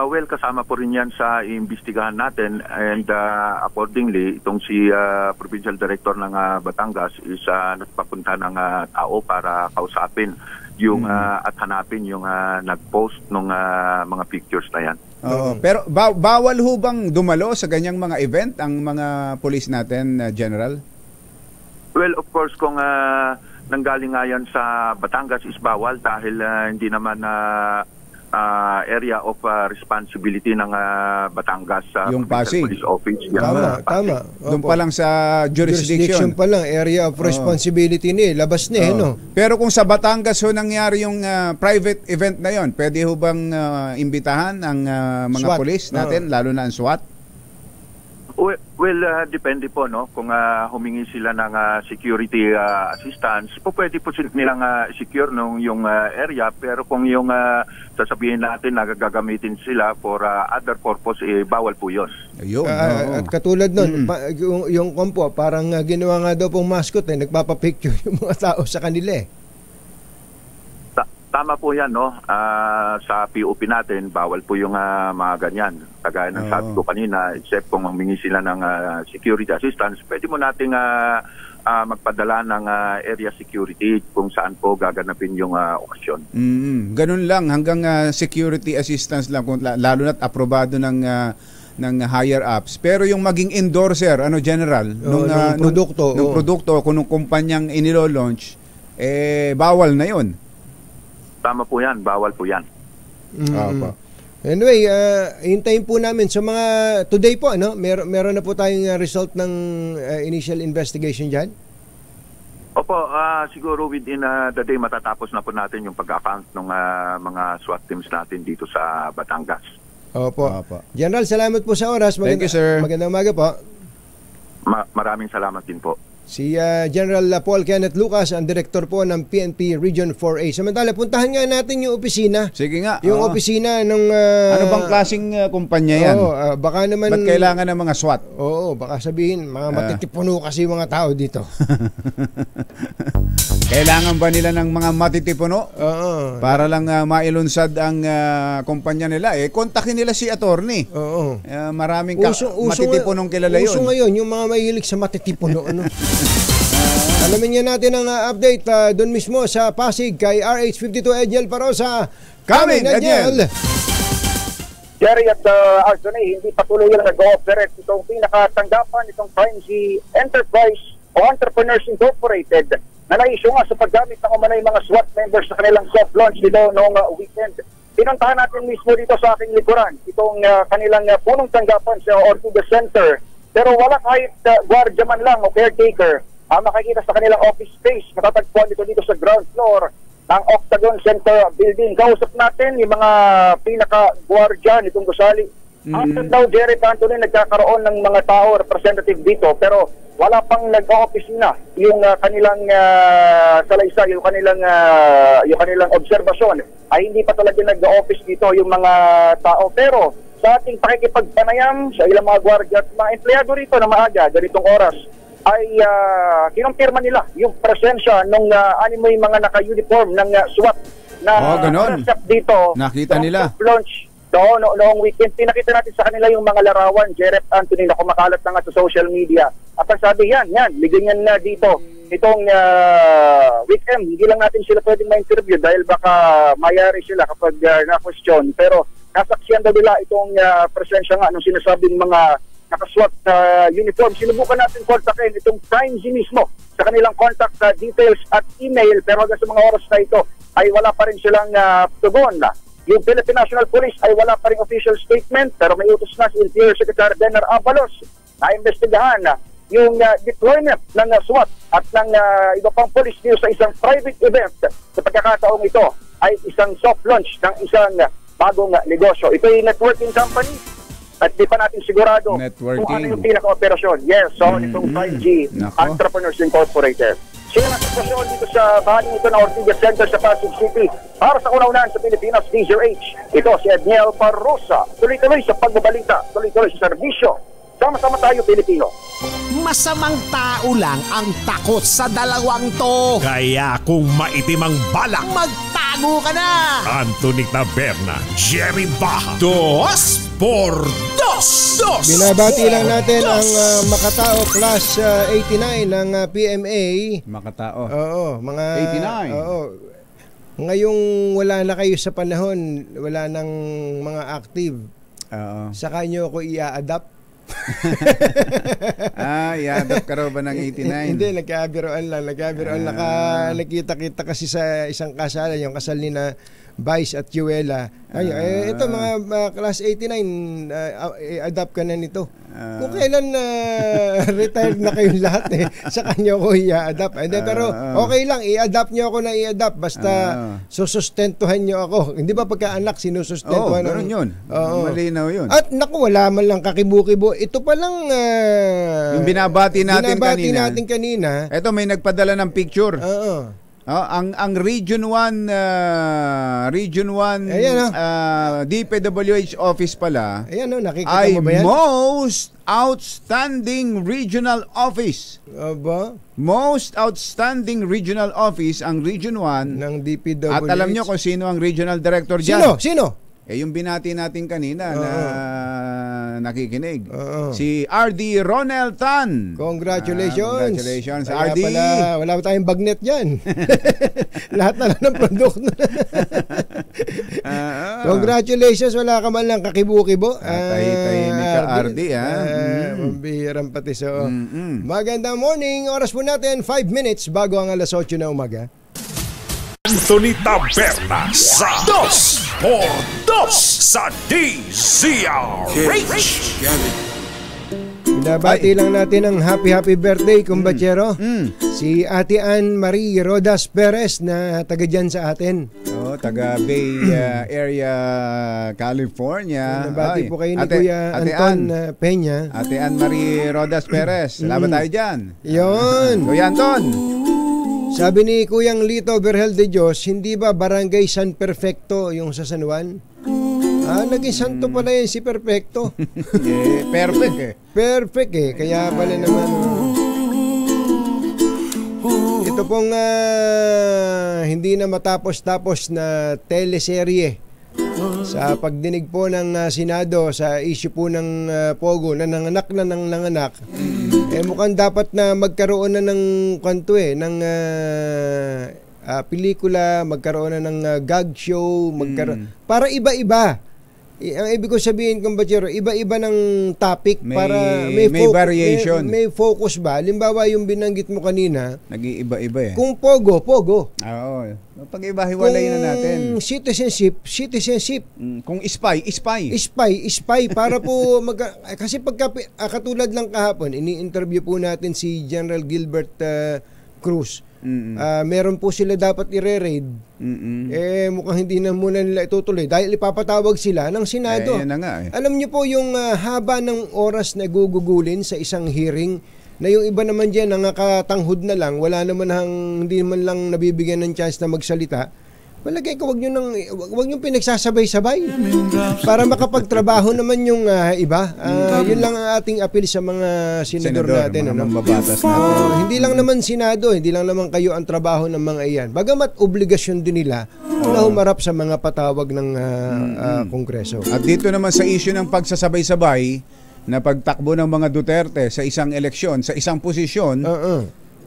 Well, kasama po rin yan sa imbestigahan natin and accordingly, itong si Provincial Director ng Batangas is nagpapunta ng tao para kausapin yung at hanapin yung nag-post ng mga pictures na yan. Pero bawal ho bang dumalo sa ganyang mga event ang mga police natin, General? Well, of course, kung nanggaling nga yan sa Batangas is bawal dahil hindi naman area of responsibility ng Batangas yung Pasig Police Office. Tama. Doon pa lang sa jurisdiction pa lang, area of responsibility labas no? Pero kung sa Batangas ho nangyari yung private event na yon, pwede ho bang imbitahan ang mga SWAT police natin, lalo na ang SWAT? Well, depende po, kung humingi sila ng security assistance, pwede po nilang secure yung area, pero kung yung sasabihin natin na gagamitin sila for other purpose, bawal po yun. At katulad nun, yung kompo, parang ginawa nga daw pong mascot, nagpapapicture yung mga tao sa kanila Tama po yan, sa POP natin, bawal po yung mga ganyan. Kagaya ng sabi ko kanina, except kung humingi sila ng security assistance, pwede mo nating magpadala ng area security kung saan po gaganapin yung okasyon. Ganun lang, hanggang security assistance lang, lalo na't aprobado ng higher ups. Pero yung maging endorser, General, nung produkto, kung nung kumpanyang inilo-launch, bawal na yun. Tama po yan, bawal po yan. Anyway, hintayin po namin. So today po, meron na po tayong result ng initial investigation dyan? Opo, siguro within the day matatapos na po natin yung pag-account ng mga SWAT teams natin dito sa Batangas. Opo. General, salamat po sa oras. Thank you, sir. Magandang umaga po. Maraming salamat din po. Si General Paul Kenneth Lucas, ang direktor po ng PNP Region 4A. Samantala, puntahan nga natin yung opisina. Sige nga. Yung opisina ng... ano bang klaseng kumpanya yan? Baka naman... Ba't kailangan ng mga SWAT? Oo, baka sabihin, mga matitipuno kasi yung mga tao dito. Kailangan ba nila ng mga matitipuno? Oo. Para lang mailunsad ang kumpanya nila. Kontakin nila si attorney. Oo. Maraming matitipunong kilala yun. Uso ngayon, yung mga mahilig sa matitipuno. Alamin nga natin ang update doon mismo sa Pasig kay RH52 Edgel Parosa. Coming, Edgel! Jerry at Arjone, hindi patuloy lang nag-ooperate itong pinakatanggapan itong Prime G Enterprise o Entrepreneurs Incorporated na naisyo nga sa paggamit ng umanay mga SWAT members sa kanilang soft launch dito noong weekend. Pinuntahan natin mismo dito sa aking likuran itong kanilang punong tanggapan sa Ortigas Center. Pero wala kahit guardia man lang o caretaker makikita sa kanilang office space. Matatagpuan dito sa ground floor ng Octagon Center Building. Kausap natin yung mga pinaka-guardia nitong gusali. After daw, Jerry Anthony, nagkakaroon ng mga tao representative dito pero wala pang nag-opisina yung kanilang salaysay, yung kanilang obserbasyon ay hindi pa talaga nag-office dito yung mga tao. Pero sa ating pakikipagpanayam sa ilang mga gwardiya at mga empleyado rito na maaga, ganitong oras, ay kinumpirma nila yung presensya ng animoy mga naka-uniform ng SWAT na nasap dito. Nakita nila. Launch noong weekend. Pinakita natin sa kanila yung mga larawan, Jerep Anthony, na kumakalat na nga sa social media. At ang sabi yan, liganyan na dito. Itong weekend, hindi lang natin sila pwedeng ma-interview dahil baka mayari sila kapag na-question. Pero kasaksiyan daw nila itong presensya nga nung sinasabing mga nakaswat uniform. Sinubukan natin kontakin itong Prime G mismo sa kanilang contact details at email, pero hanggang sa mga oras na ito ay wala pa rin silang tugon. Yung Philippine National Police ay wala pa rin official statement, pero may utos na si Interior Secretary Benar Abalos na investigahan yung deployment ng SWAT at ng iba pang police dito sa isang private event. Sa pagkakataong ito ay isang soft launch ng isang bagong negosyo. Ito ay networking company at di pa natin sigurado kung ano yung pinaka-operasyon. Yes, so itong 5G Entrepreneurs Incorporated. Sila ang sitwasyon dito sa bahagi nito ng Ortigas Center sa Pasig City. Para sa una-unahan sa Pilipinas, DZRH. Ito si Edniel Parrosa. Tuloy-tuloy sa pagbabalita, tuloy-tuloy sa serbisyo. Sama-sama tayo, Pilipino. Masamang tao lang ang takot sa dalawang to. Kaya kung maitim ang balak, magtago ka na. Anthony Taberna, Jerry Baha, 2x2. Binabati lang natin ang Makatao Class 89 ng PMA. Makatao. Oo, mga 89. Oo. Ngayong wala na kayo sa panahon, wala nang mga active. Saka nyo ako i-adapt. I-adapt ka raw ba ng 89? Hindi, nagkabiroan lang. Nakita-kita kasi sa isang kasal, yung kasal ni na Vice at Yuela. Ito mga class 89, adapt ka na nito. Kung kailan retired na kayong lahat sa kanya ko i-adapt. Pero okay lang, i-adapt nyo ako na i-adapt. Basta susustentuhan nyo ako. Hindi ba pagka-anak sinusustentuhan? Ganun yun. Malinaw yun. At naku, wala man lang kakibu-kibo. Ito palang yung binabati natin kanina. Ito, may nagpadala ng picture. Ang Region 1 DPWH office pala ay most outstanding regional office. Most outstanding regional office ang Region 1 ng DPWH. At alam nyo kung sino ang regional director dyan? Sino? yung binati natin kanina na nakikinig. Si RD Ronel Tan. Congratulations. Congratulations, Kaya RD. pala, wala pa tayong bagnet dyan. Lahat na lang ng produkto. Congratulations. Wala ka man lang kakibo-kibo. Tahimik ka, RD. Mambihirang pati. So, magandang morning. Oras po natin, 5 minutes bago ang alas 8 na umaga. Anthony Taberna sa 2x2 sa DZRH. Binabati lang natin ang happy birthday, kumbachero. Si Ate Ann Marie Rodas Perez na taga dyan sa atin. Taga Bay Area, California. Binabati po kayo ni Kuya Anton Peña. Ate Ann Marie Rodas Perez. Salamat tayo dyan. Yun. Kuya Anton. Sabi ni Kuyang Lito Berhel de Dios, hindi ba Barangay San Perfecto yung sa San Juan? Naging santo pala yun si Perfecto. Perfect eh. Perfect eh. Kaya pala naman. Ito pong hindi na matapos-tapos na teleserye sa pagdinig po ng Senado sa issue po ng Pogo na nanganak. Mukhang dapat na magkaroon na ng ng pelikula, magkaroon na ng gag show, para iba-iba. Ang ibig ko sabihin, kumbachero, iba-iba ng topic para may variation. May focus ba? Halimbawa, yung binanggit mo kanina, nag-iiba-iba eh. Kung Pogo. Oo. Pag-iba-hiwalay na natin. Kung citizenship. Kung spy. Para po, kasi pagka, katulad lang kahapon, ini-interview po natin si General Gilbert Cruz. Meron po sila dapat i-raid. Mukhang hindi na muna nila itutuloy dahil ipapatawag sila ng Senado. Yan na nga eh. Alam niyo po yung haba ng oras na gugugulin sa isang hearing na yung iba naman dyan nangakatanghod na lang, hindi man lang nabibigyan ng chance na magsalita. Palagay ko, wag nyo pinagsasabay-sabay para makapagtrabaho naman yung iba. Yun lang ang ating appeal sa mga senador natin. Hindi lang naman Senado, hindi lang naman kayo ang trabaho ng mga iyan. Bagamat obligasyon din nila na humarap sa mga patawag ng Kongreso. At dito naman sa issue ng pagsasabay-sabay na pagtakbo ng mga Duterte sa isang eleksyon, sa isang posisyon,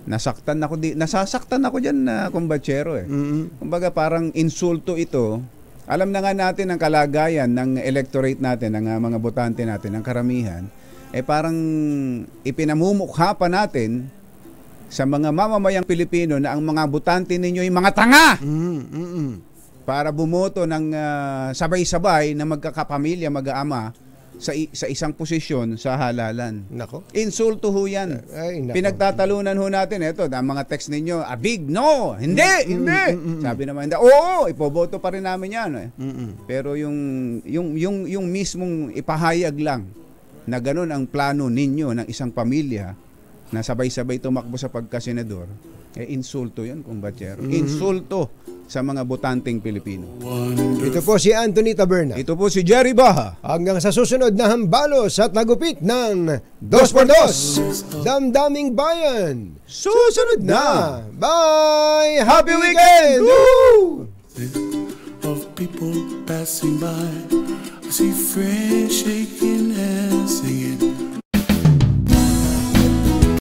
nasasaktan ako diyan na kumbachero eh. Kumbaga parang insulto ito. Alam na nga natin ang kalagayan ng electorate natin, ng mga botante natin, ng karamihan. Parang ipinamumukha pa natin sa mga mamamayang Pilipino na ang mga botante ninyo ay mga tanga. Para bumoto ng sabay-sabay na magkakapamilya, mag-aama sa isang posisyon sa halalan. Nako. Insulto ho yan. Pinagtatalunan ho natin. Ito, ang mga text ninyo, big no! Hindi! Sabi naman, oo! Ipoboto pa rin namin yan. Pero yung mismong ipahayag lang na ganun ang plano ninyo ng isang pamilya na sabay-sabay tumakbo sa pagkasenador, insulto yun, kumbachero. Insulto sa mga botanteng Pilipino. Ito po si Anthony Taberna. Ito po si Jerry Baha. Hanggang sa susunod na hambalos at nagupit ng 2x2 Damdaming Bayan. Susunod na. Bye! Happy weekend! Woo! Of people passing by, I see friends shaking hands, singing.